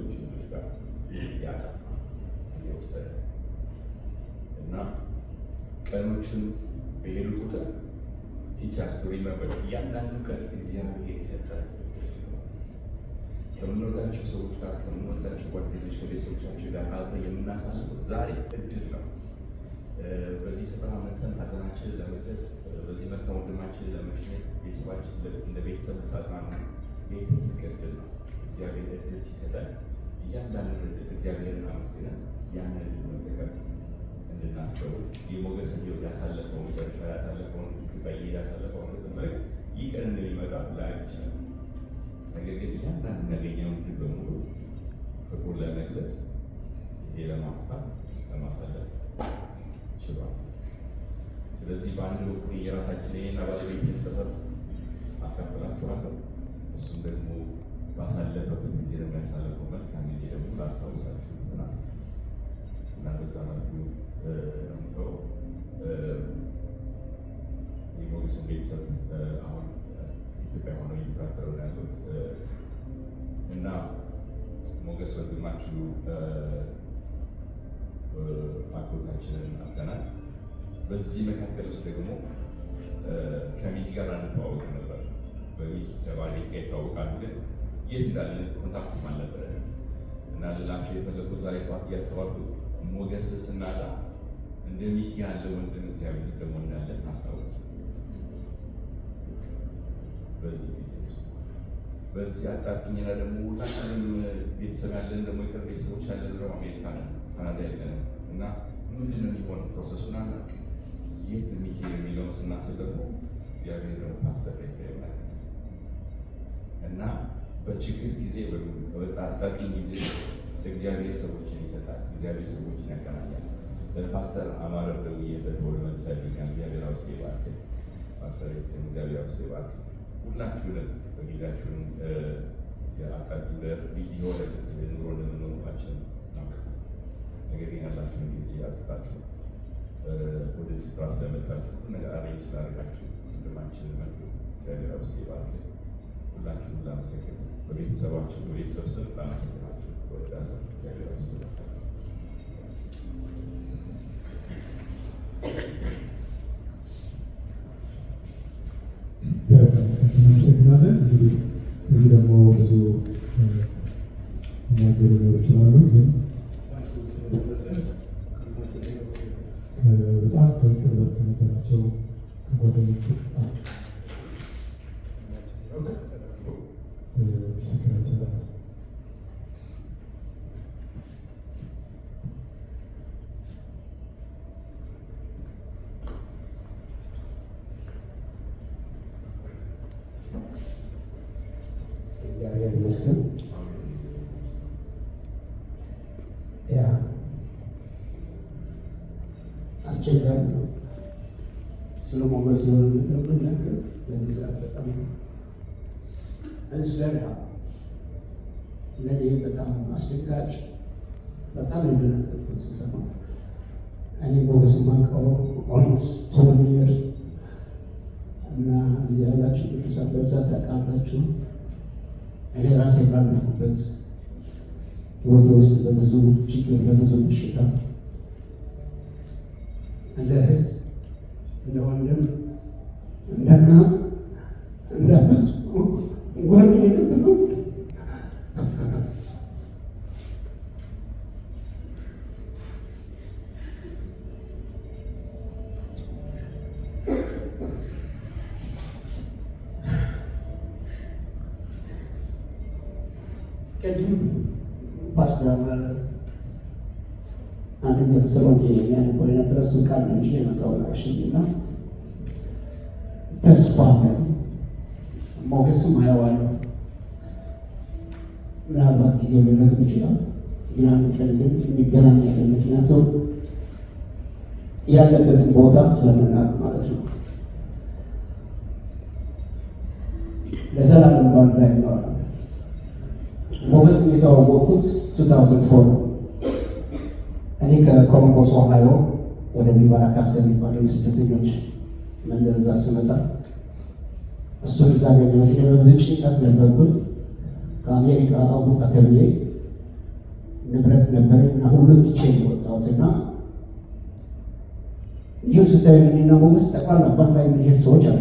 ልጆች ጋር ያጠፋ እየወሰደ እና ቀኖችን በሄዱ ቁጥር ቲቻ ስቶሪ ነበር። እያንዳንዱ ቀን እግዚአብሔር የሰጠ ከምንወዳቸው ሰዎች ጋር ከምንወዳቸው ጓደኞች ከቤተሰቦቻችን ጋር አብረን የምናሳልፈው ዛሬ እድል ነው። በዚህ ስፍራ መተን ሀዘናችንን ለመግለጽ፣ በዚህ መተን ወንድማችንን ለመሸኘት፣ ቤተሰባችን እንደ ቤተሰብ ታጽናኑ። ይህ ትልቅ እድል ነው። እግዚአብሔር እድል ሲሰጠን እያንዳንዱ እድል እግዚአብሔርን አመስግነን ያንን እድል መጠቀም እንድናስተውል የሞገስን ሕይወት ያሳለፈውን መጨረሻ ያሳለፈውን በየ ያሳለፈውን ስመለክ ይህ ቀን እንደሚመጣ ላይ ይችላል። ነገር ግን እያንዳንዱ ያገኘውን እድል በሙሉ ፍቅሩን ለመግለጽ ጊዜ ለማጥፋት ለማሳለፍ ችሏል። ስለዚህ በአንድ በኩል የራሳችን ይሄና ባለቤትን ጽፈት አካፍላችኋለሁ። እሱም ደግሞ ባሳለፈበት ጊዜ ደግሞ ያሳለፈው መልካም ጊዜ ደግሞ ላስታውሳችሁ ይሆናል እና በዛ መልኩ ነው የሞገስን ቤተሰብ አሁን ኢትዮጵያ ሆነው እየተከታተሉ ነው ያሉት እና ሞገስ ወንድማችሁ አጎታችንን አጥተናል። በዚህ መካከል ውስጥ ደግሞ ከሚኪ ጋር አንተዋወቅ ነበር። በሚኪ ከባለቤት ጋር ይተዋወቃሉ፣ ግን የት እንዳለን ኮንታክት አልነበረ እና ልላቸው የፈለጉት ዛሬ ጠዋት እያስተዋልኩት ሞገስ ስናጣ እንደ ሚኪ ያለ ወንድም እግዚአብሔር ደግሞ እንዳለን አስታወስ። በዚህ ጊዜ ውስጥ በዚህ አጣጥኝና ደግሞ ሁላችንም ቤተሰብ ያለን ደግሞ የቅርብ ቤተሰቦች ያለን ደግሞ አሜሪካ ነው ካናዳ ያለን እና ምንድን ነው የሚሆነው ፕሮሰሱን አናውቅ የት የሚሄድ የሚለውን ስናስብ ደግሞ እግዚአብሔር ደግሞ ፓስተር ይሆናል እና በችግር ጊዜ አጣጥኝ ጊዜ እግዚአብሔር ሰዎችን ይሰጣል። እግዚአብሔር ሰዎችን ያገናኛል። ፓስተር አማረ ደውዬበት ወደ መልሳለኛ እግዚአብሔር አውስጤ ባርክ ፓስተር እግዚአብሔር አውስጤ ባርክ ሁላችሁንም በጊዜያችሁን የአካል ጉዳይ ቢዚ የሆነ ኑሮ ለመኖራችን ነገር ግን ያላችሁን ጊዜ አጥታችሁ ወደዚህ ስፍራ ስለመጣችሁ ነገር አሬንጅ ስላደረጋችሁ ወንድማችንን መልኩ እግዚአብሔር አውስጤ ባርክ ሁላችሁም ላመሰግን በቤተሰባችሁ በቤተሰብ ስም ላመሰግናችሁ እወዳለሁ። እግዚአብሔር አውስጤ ባርክ። እናመሰግናለን። እንግዲህ እዚህ ደግሞ ብዙ የሚያገሩ ነገሮች ይችላሉ፣ ግን በጣም ከቅርበት ከነበራቸው ከጓደኞቹ ምስክርነት ይሰጣል። እግዚአብሔር ይመስገን። ያ አስቸጋሪ ነው። ስለ ሞገስ ነገር በዚህ ሰዓት በጣም እንስለና ለኔ በጣም አስደንጋጭ፣ በጣም የደነገጥኩት ስሰማ እኔ ሞገስ ማውቀው ኦልሞስት 20 years እና እዚህ ያላችሁ ቅዱሳን በብዛት ታውቃላችሁ። እኔ ራሴ ባለፍኩበት ህይወቴ ውስጥ በብዙ ችግር በብዙ በሽታ እንደ እህት እንደ ወንድም እንደ እናት እንደ አባት ጓደኛ የነበረው ቅድም ፓስተር አንደኛ ተሰሎንቄ የሚያነበው የነበረ እሱ ቃል ነው ይዤ የመጣው እና ተስፋ አለ፣ ሞገስም አየዋለሁ። ምናልባት ጊዜው ሊረዝም ይችላል፣ ግን አንድ ቀን ግን እንገናኛለን። ምክንያቱም ያለበትን ቦታ ስለምናውቅ ማለት ነው። ለዘላለም ባንድ ላይ ይኖራል። ሞገስ የተዋወቅኩት 2004 ነው። እኔ ከኮሎምቦስ ኦሃዮ ወደ ሚባራካስ የሚባለው የስደተኞች መንደር እዛ ስመጣ እሱን እዛ ገኘሁት። በብዙ ጭንቀት ነበርኩኝ። ከአሜሪካ አውሮፓ ተብዬ ንብረት ነበረኝ እና ሁሉም ትቼ የወጣሁት እና እንዲሁ ስታይ እኔና ሞገስ ጠቅላላ ባንድ ላይ የምንሄድ ሰዎች አለ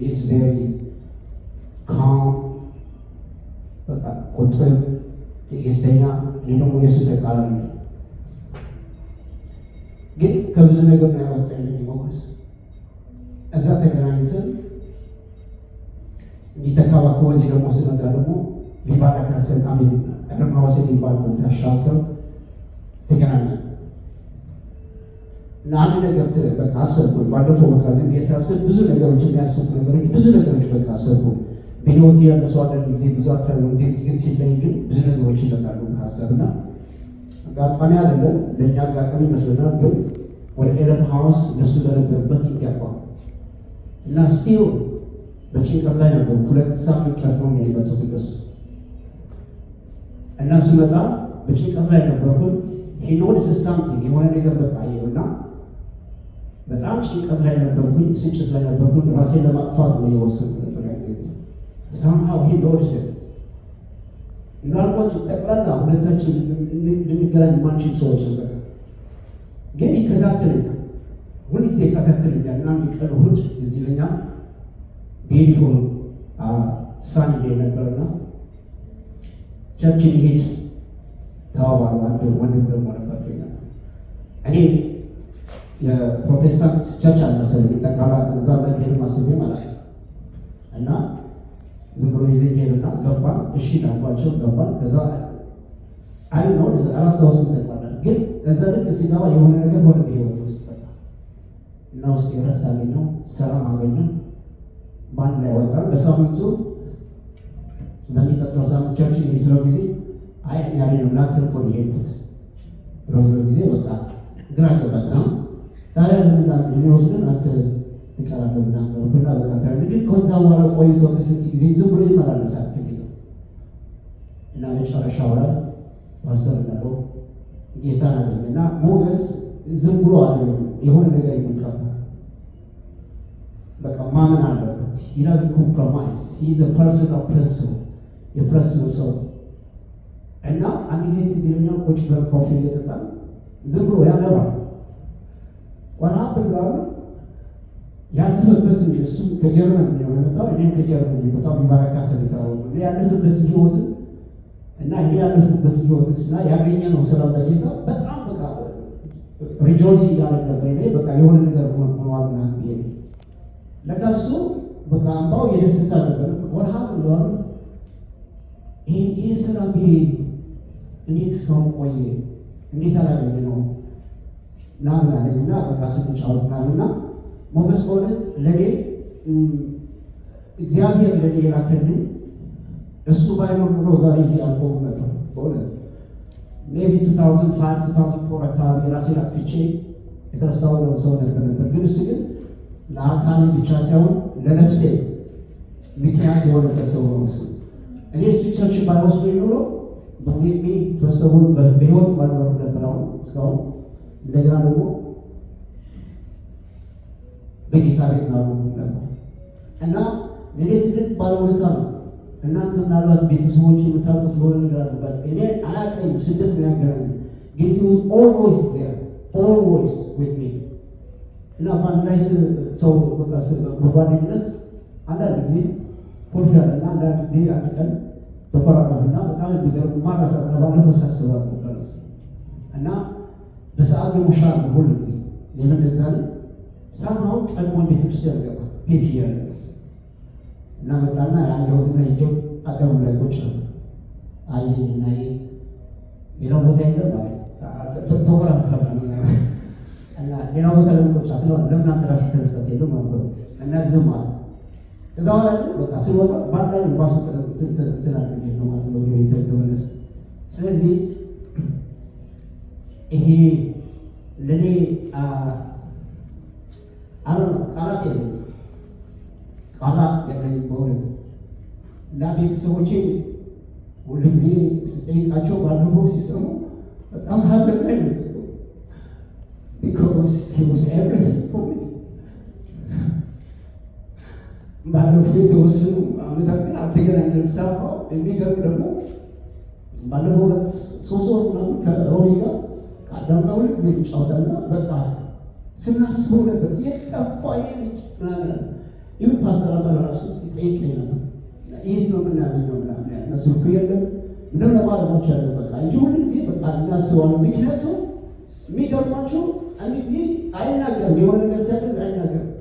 ኢስ ቬሪ ካም በቃ ቁጥብ ትዕግስተኛ። እኔ ደግሞ የእሱ ተቃራኒ ነው። ግን ከብዙ ነገር ነው ያወጣኝ ሞገስ። እዛ ተገናኝተን እንዲተካባከ ወዚህ ደግሞ ስመጣ ደግሞ ሊባላ ካሰን አሜን ረማወስ የሚባል ቦታ ሻልተር ተገናኘን እና አንድ ነገር በቃ አሰብኩኝ። ባለፈው በቃ ዝም ብዬ ሳስብ ብዙ ነገሮች የሚያስቡ ነገሮች ብዙ ነገሮች በቃ አሰብኩኝ። በህይወት ያለ ሰው አንዳንድ ጊዜ ብዙ አታሉ እንዴት ግን ሲለኝ ግን ብዙ ነገሮች ይመጣሉ ሀሳብና አጋጣሚ አይደለም ለእኛ አጋጣሚ ይመስለናል። ግን ወደ ኤረን ሀውስ እነሱ በነበሩበት ይገባል እና ስቲል በጭንቀት ላይ ነበሩ። 2 ሳምንት ቀድሞ ነው የመጡት እነሱ እና ስመጣ በጭንቀት ላይ ነበርኩኝ። ሂኖድስ ሳምቲንግ የሆነ ነገር በቃ ይኸውና በጣም ጭንቀት ላይ ነበርኩኝ፣ ስጭት ላይ ነበርኩኝ። ራሴን ለማጥፋት ነው የወሰንኩት ነበር ያ ጊዜ ሳምሃው ሂ ኖድስድ እንዳልኳቸው ጠቅላላ ሁለታችን ልንገናኝ ማንችል ሰዎች ነበር። ግን ይከታተለኛል፣ ሁልጊዜ ይከታተለኛል እና አንድ ቀን እሑድ እዚህ ለኛ ቤቱን ሳንዴ ነበርና ቸርችን ይሄድ ተባባሉ። አንድ ወንድም ደግሞ ነበርኛ እኔ የፕሮቴስታንት ቸርች አልመሰለኝ ጠቅላላ እዛ መሄድ ማስቤ ማለት ነው እና ዝም ብሎ ይዘኝ ሄድና ገባ። እሺ ላልኳቸው ገባ። ከዛ አይ ነው አላስታውስም ጠቅላላ ግን እዛ ልክ ሲገባ የሆነ ነገር ሆነ በህይወት ውስጥ በቃ እና ውስጥ የረፍት አገኘው፣ ሰላም አገኘው። በአንድ ላይ ወጣን። በሳምንቱ በሚቀጥለው ሳምንት ቸርች የሚስለው ጊዜ አይ ያኔ ነው ላንተ እኮ ነው የሄድኩት ሮዞ ጊዜ በቃ ግራ ገባኝ። ታዲያ ለምን እኔ ወስደን አንተ ትቀራለህ ምናምን ነው ብላ በቃ ግን ከዛ በኋላ ቆይቶ ከስንት ጊዜ ዝም ብሎ ይመላለሳል ከሚለው እና መጨረሻው ላይ ፓስተር እንዳለው ጌታ አገኘና ሞገስ ዝም ብሎ አይደለም የሆነ ነገር ይመጣል። በቃ ማመን አለበት። he doesn't compromise. he is a person of principle. የፕሪንሲፕል ሰው እና አንድ ጊዜ ትዝ ይለኛል ቁጭ ብለን ኮፊ እየጠጣን ዝም ብሎ ያነባል። what happened ብሎ ያለፈበትን እሱ ከጀርመን ነው የመጣው እኔም ከጀርመን ነው የመጣው የሚባረካ ሰልታው ያለፈበትን ህይወት እና ይሄ ያለፈበትን ህይወት እና ያገኘነው ስራ በጌታ በጣም በቃ ሪጆይስ እያለ ነበር። እኔ በቃ የሆነ ነገር ሆኗል ምናምን ብዬ ለካ እሱ በቃ አምባው የደስታ ነበር። what happened ብሎ ይሄ ስራ እንዴት እስካሁን ቆየ እንዴት አላገኘ ነው ምናምን አለኝና በቃ ስንጫወት ምናምንና ሞገስ በእውነት ለእኔ እግዚአብሔር ለእኔ የላከልኝ እሱ ባይኖር ኖሮ ዛሬ እዚህ አልቆምም ነበር። በእውነት ሜቢ 2005 2004 አካባቢ ራሴን አጥፍቼ የተረሳው ሰው ነበር። ግን እሱ ግን ለአካሌ ብቻ ሳይሆን ለነፍሴ ምክንያት የሆነበት ሰው ነው እሱ። እኔ እሱ ቸርች ባይወስዶ ኖሮ በጌቤ ተሰቡን በህይወት ባልኖር ነበር አሁን እስካሁን እንደገና ደግሞ በጌታ ቤት ነው ነበር እና እኔ ትልቅ ባለውለታ ነው። እናንተ ምናልባት ቤተሰቦች የምታውቁት የሆነ ነገር አለባት። እኔ አላውቅም፣ ስደት ነው ያገናኘን። ግን he was always there, always with me እና በአንድ ላይ ሰው በቃ በጓደኝነት አንዳንድ ጊዜ ኮርፊያለና አንዳንድ ጊዜ አንድ ቀን ተቆራረፍና በጣም የሚገርም ማራሳት ባለፈው ሳስባት ነበር እና በሰዓት ደግሞ ሻር ሁሉ ጊዜ የመነዛል ሳምሃው ቀድሞ ቤተክርስቲያን ገባ ሄድ ያለ እና መጣና ያየሁትና ይጀው አቀሙ ላይ ቁጭ ነው አየኝና ሌላው ቦታ የለም ማለት ተቆራረፈና እና ሌላው ቦታ ላይ ቁጭ አትለው ለምን አንተ ራስህ ተነስተህ የለም ማለት እና ዝም አለ። ከዛ በኋላ በቃ ሲወጣ ባንዳል ባስ ተናገረ ነው ማለት ነው የተመለሰ። ስለዚህ ይሄ ለኔ ቃላት የለም ቃላት የለኝ በእውነት እና ቤተሰቦቼ ሁልጊዜ ስጠይቃቸው ባለፈው ሲሰሙ በጣም ሀዘን ላይ ነው because he was everything for me። ባለፈው የተወሰኑ ዓመታት ግን አልተገናኘንም። ሳይሆን የሚገርም ደግሞ ባለፈው 3 ወር ምናምን ከሮሚ ጋር ከአዳም ጋር ሁሉ ጊዜ ጫወታና በቃ ስናስበው ነበር የጠፋ ልጅ ምናምን ይሁን ፓስተር አባል ራሱ ሲጠይቀኝ ነበር የት ነው የምናገኘው ምናምን ያለ ስልኩ የለም ምንም ለማለሞች ያለ በቃ እንጂ ሁሉ ጊዜ በቃ እናስበዋለን። ምክንያቱም የሚገርማቸው አንድ ጊዜ አይናገርም፣ የሆነ ነገር ሲያደርግ አይናገርም።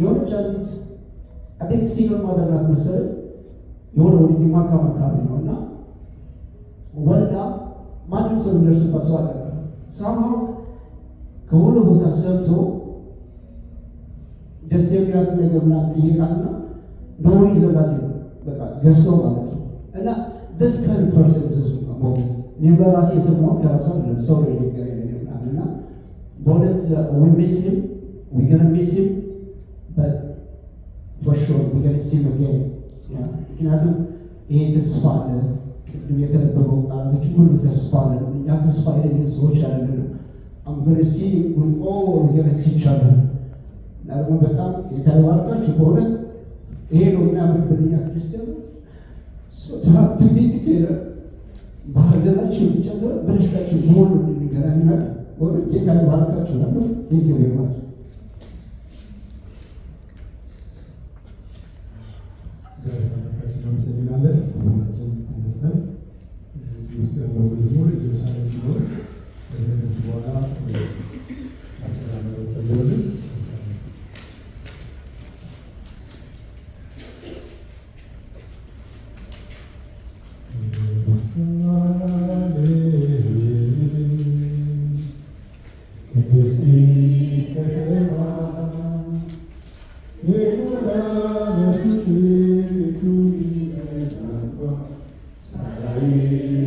የሆነች አንዲት አቴክ ሲግል ማደራት መሰለኝ የሆነ ወደዚህ ማካም አካባቢ ነው እና ወልዳ ማንም ሰው የሚደርስባት ሰው አለ ሳምሃው ከሆነ ቦታ ሰምቶ ደስ የሚላት ነገር ምናምን ጠይቃትና ዶሮ ይዘላት በቃ ገዝቶ ማለት ነው እና ደስ ከን ፐርሰንስ ሞገስ እኔ በራሴ የሰማሁት ከራሱ አይደለም ሰው ላይ ነገር ምናምን እና በእውነት we miss him, we're gonna miss him, but for sure we're gonna see him again. ምክንያቱም ይሄ ተስፋ አለ። ቅድም የተነበበው ቃላቶች ሁሉ ተስፋ አለ። እኛ ተስፋ የሌለን ሰዎች አይደለም። I'm gonna see we all gonna see each other። እና ደግሞ በጣም የተባረካችሁ በእውነት ይሄ ነው የሚያምርብን እኛ ክርስቲያን to be together በሀዘናችን ብቻ ሳይሆን በደስታችን ሁሉ እንገናኛለን። በእውነት ጌታ ይባርካችሁ ነበር ጌታ ይባርካችሁ። እናመሰግናለን። ሁላችን ተነስተን እዚህ ውስጥ ያለው መዝሙር ኢየሩሳሌም ሲኖር ከዚህ በኋላ አስተዳደር ጸሎልን Sarai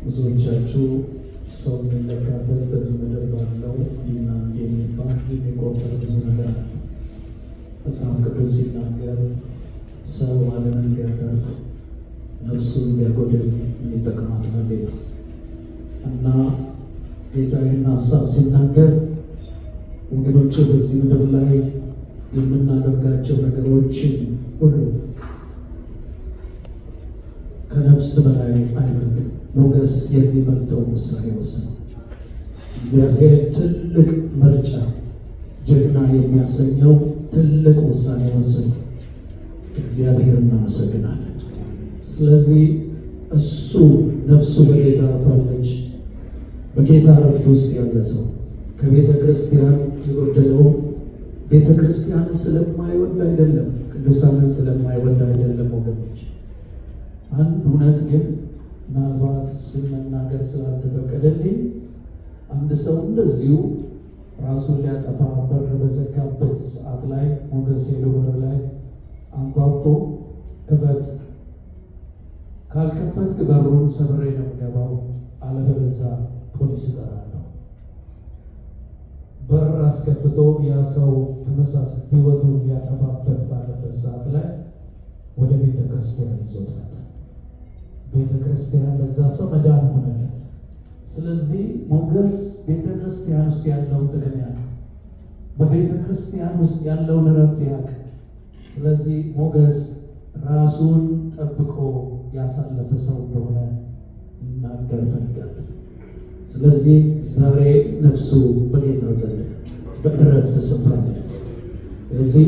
ብዙዎቻችሁ ሰው የሚለካበት በዚህ ምድር ባለው እና የሚባል የሚቆጠር ብዙ ነገር አለ። መጽሐፍ ቅዱስ ሲናገር ሰው ዓለምን ቢያተርፍ ነፍሱን ቢያጎድል ምን ይጠቅማታል ይላል እና ጌታ ይህን ሀሳብ ሲናገር ወገኖች በዚህ ምድር ላይ የምናደርጋቸው ነገሮችን ሁሉ ከነፍስ በላይ አይበልጥም። ሞገስ የሚበልጠው ውሳኔ ወሰነ። እግዚአብሔር ትልቅ ምርጫ ጀግና የሚያሰኘው ትልቅ ውሳኔ ወሰነ። እግዚአብሔር እናመሰግናለን። ስለዚህ እሱ ነፍሱ በጌታ አርፋለች። በጌታ እረፍት ውስጥ ያለ ሰው ከቤተ ክርስቲያን የጎደለው ቤተ ክርስቲያን ስለማይወድ አይደለም፣ ቅዱሳንን ስለማይወድ አይደለም ወገኖች። አንድ እውነት ግን ምናልባት ስመናገር ስላልተፈቀደልኝ አንድ ሰው እንደዚሁ ራሱን ሊያጠፋ በር በዘጋበት ሰዓት ላይ ሞገስ ሄዶ በር ላይ አንኳኩቶ ክፈት፣ ካልከፈትክ በሩን ሰብሬ ነው የምገባው፣ አለበለዚያ ፖሊስ እጠራለሁ። በር አስከፍቶ ያ ሰው ተመሳሳይ ሕይወቱን ሊያጠፋበት ባለበት ሰዓት ላይ ወደ ቤተ ክርስቲያን ይዞት መጣ። ቤተ ክርስቲያን ለዛ ሰው መዳን ሆነለት። ስለዚህ ሞገስ ቤተ ክርስቲያን ውስጥ ያለውን ጥቅም ያውቅ፣ በቤተ ክርስቲያን ውስጥ ያለውን እረፍት ያውቅ። ስለዚህ ሞገስ ራሱን ጠብቆ ያሳለፈ ሰው እንደሆነ ይናገር ፈልጋለሁ። ስለዚህ ዛሬ ነፍሱ በጌታ ዘንድ በእረፍት ስፍራ ነው። ስለዚህ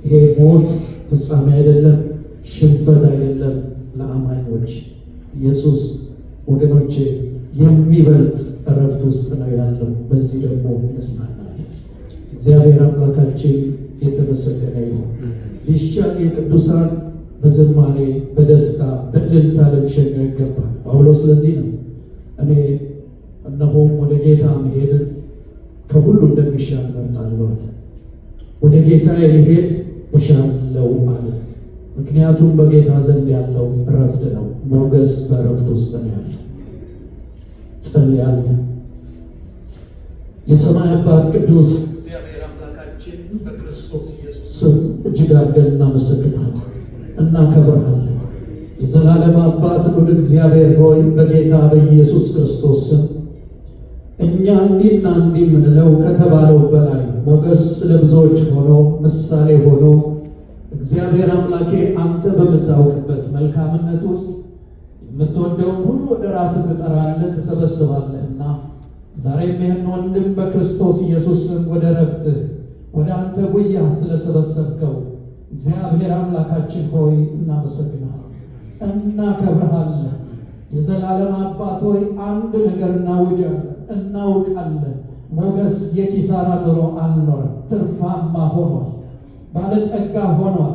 ይሄ ሞት ፍጻሜ አይደለም፣ ሽንፈት አይደለም ለአማኞች። ኢየሱስ ወገኖቼ የሚበልጥ እረፍት ውስጥ ነው ያለው። በዚህ ደግሞ እንጽናናለን። እግዚአብሔር አምላካችን የተመሰገነ ይሁን። ይሻል የቅዱሳን በዝማሬ በደስታ በእልልታ ልንሸኘው ይገባል። ጳውሎስ ስለዚህ ነው እኔ እነሆም ወደ ጌታ መሄድን ከሁሉ እንደሚሻል እመርጣለሁ አለ። ወደ ጌታ ልሄድ እሻለሁ አለ። ምክንያቱም በጌታ ዘንድ ያለው እረፍት ነው። ሞገስ በእረፍት ውስጥ ነው ያለ። ጸልያለሁ። የሰማይ አባት ቅዱስ እግዚአብሔር አምላካችን በክርስቶስ ኢየሱስ ስም እጅግ አድርገን እናመሰግናለን፣ እናከብርሃለን። የዘላለም አባት ሁሉ እግዚአብሔር ሆይ በጌታ በኢየሱስ ክርስቶስ ስም እኛ እንዲህና እንዲህ የምንለው ከተባለው በላይ ሞገስ ለብዙዎች ሆኖ ምሳሌ ሆኖ እግዚአብሔር አምላኬ አንተ በምታውቅበት መልካምነት ውስጥ የምትወደውን ሁሉ ወደ ራስህ ትጠራለህ፣ ትሰበስባለህና ዛሬም ይህን ወንድም በክርስቶስ ኢየሱስ ስም ወደ ረፍትህ ወደ አንተ ጉያ ስለሰበሰብከው እግዚአብሔር አምላካችን ሆይ እናመሰግናለን፣ እናከብርሃለን። የዘላለም አባት ሆይ አንድ ነገር እናውጃለን፣ እናውቃለን። ሞገስ የኪሳራ ኑሮ አልኖረም፣ ትርፋማ ሆኗል፣ ባለጠጋ ሆኗል።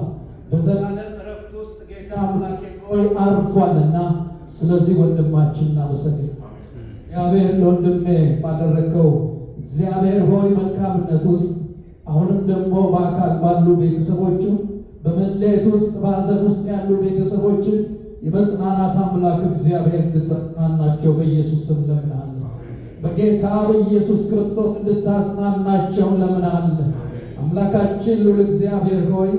በዘላለም እረፍት ውስጥ ጌታ አምላኬ ሆይ አርፏልና ስለዚህ ወንድማችን እናመሰግናለን። እግዚአብሔር ለወንድሜ ባደረገው እግዚአብሔር ሆይ መልካምነት ውስጥ አሁንም ደግሞ በአካል ባሉ ቤተሰቦቹ በመለየት ውስጥ በሐዘን ውስጥ ያሉ ቤተሰቦችን የመጽናናት አምላክ እግዚአብሔር እንድታጽናናቸው በኢየሱስ ስም ለምናለሁ። በጌታ በኢየሱስ ክርስቶስ እንድታጽናናቸው ለምናለሁ። አምላካችን ልዑል እግዚአብሔር ሆይ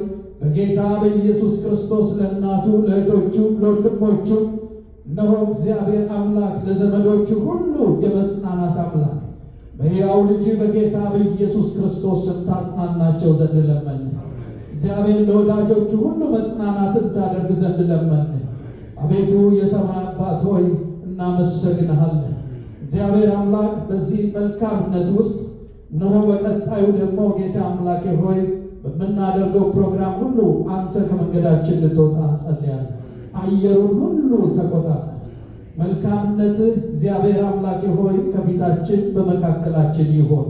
በጌታ በኢየሱስ ክርስቶስ ለእናቱ ለእህቶቹ ለወንድሞቹ እነሆ እግዚአብሔር አምላክ ለዘመዶቹ ሁሉ የመጽናናት አምላክ በሕያው ልጅ በጌታ በኢየሱስ ክርስቶስ ስም ታጽናናቸው ዘንድ ለመን። እግዚአብሔር ለወዳጆቹ ሁሉ መጽናናትን ታደርግ ዘንድ ለመን። አቤቱ የሰማይ አባት ሆይ እናመሰግንሃለን። እግዚአብሔር አምላክ በዚህ መልካምነት ውስጥ እነሆ በቀጣዩ ደግሞ ጌታ አምላኬ ሆይ በምናደርገው ፕሮግራም ሁሉ አንተ ከመንገዳችን ልትወጣ እንጸልያለን። አየሩን ሁሉ ተቆጣጠር። መልካምነትህ እግዚአብሔር አምላኬ ሆይ ከፊታችን በመካከላችን ይሆን።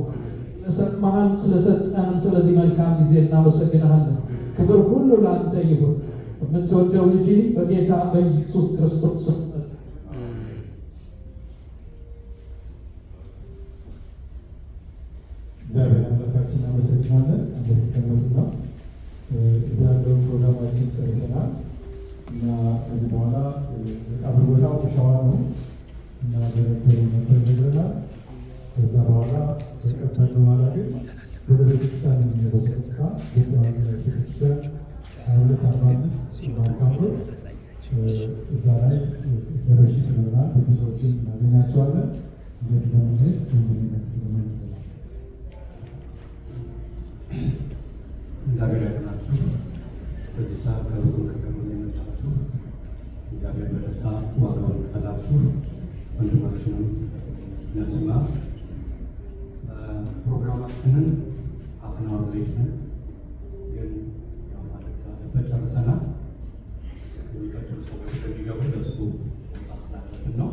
ስለሰማህን ስለሰጠንም ስለዚህ መልካም ጊዜ እናመሰግንሃለን። ክብር ሁሉ ለአንተ ይሁን። በምትወደው ልጅ በጌታ በኢየሱስ ክርስቶስ ስም እግዚአብሔር አምላካችን እናመሰግናለን። እንደተቀመጡና እዚያ ያለውን ፕሮግራማችን ጨርሰናል እና ከዚህ በኋላ ቀብር ቦታው ሸዋ ነው እና ዲሬክተሩ መጥቶ ይነግረናል። ከዛ በኋላ ከቀበል በኋላ ግን ወደ ቤተክርስቲያን የሚሄደው ቀጥታ ቤተክርስቲያን 2245 ማካቶ እዛ ላይ በበሽት ይኖራል። ቤተሰቦችን እናገኛቸዋለን። እንዴት ለመሄድ እግዚአብሔር ያጽናችሁ። በዚህ ሰዓት ከሩቅ ከቅርብ የመጣችሁ እግዚአብሔር በደስታ ዋጋውን ይክፈላችሁ። ወንድማችንም ነጽና ፕሮግራማችንን አፍናው ቤት ነን ግን ማለት ስላለበት ጨርሰናል። የሚቀጥሉ ሰዎች እንደሚገቡ ለእሱ መውጣት ስላለብን ነው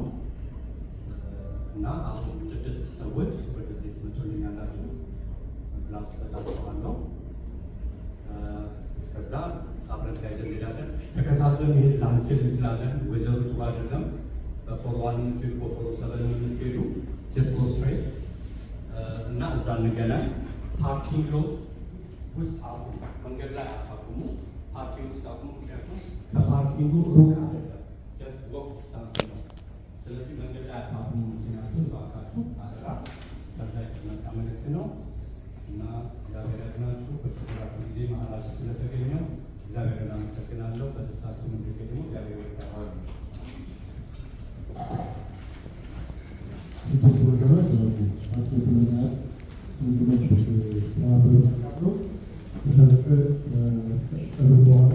እና አሁን 6 ሰዎች ወደዚህ ትመጡልኛላችሁ። ክላስ ሰጣችኋለሁ። ከዛ አብረን ተያይዘን እንሄዳለን። ተከታትለን መሄድ ላንችል እንችላለን። ወይዘሮ ጥሩ አይደለም። በ41 የምትሄዱ በ47 የምትሄዱ ጀስት ጎ ስትሬት እና እዛ እንገናኝ። ፓርኪንግ ሎት ውስጥ አቁሙ። መንገድ ላይ አታቁሙ። ፓርኪንግ ውስጥ አቁሙ። ምክንያቱም ከፓርኪንጉ ሩቅ አይደለም፣ ጀስት ወክ ዲስታንስ ነው። ስለዚህ መንገድ ላይ አታቁሙ። ምክንያቱም እባካችሁ አደራ። ከዛ የተመጣ መልዕክት ነው እና እግዚአብሔር ያጽናችሁ። በተሰራችሁ ጊዜ መሀላችሁ ስለተገኘው እግዚአብሔር እናመሰግናለሁ። በደስታችሁ ጊዜ ደግሞ እግዚአብሔር ይባርካችሁ። ስድስት ወገኖች አስቤትምናት ወንድሞች ተባብረው ተካፍለው ከተለቀ ቀብር በኋላ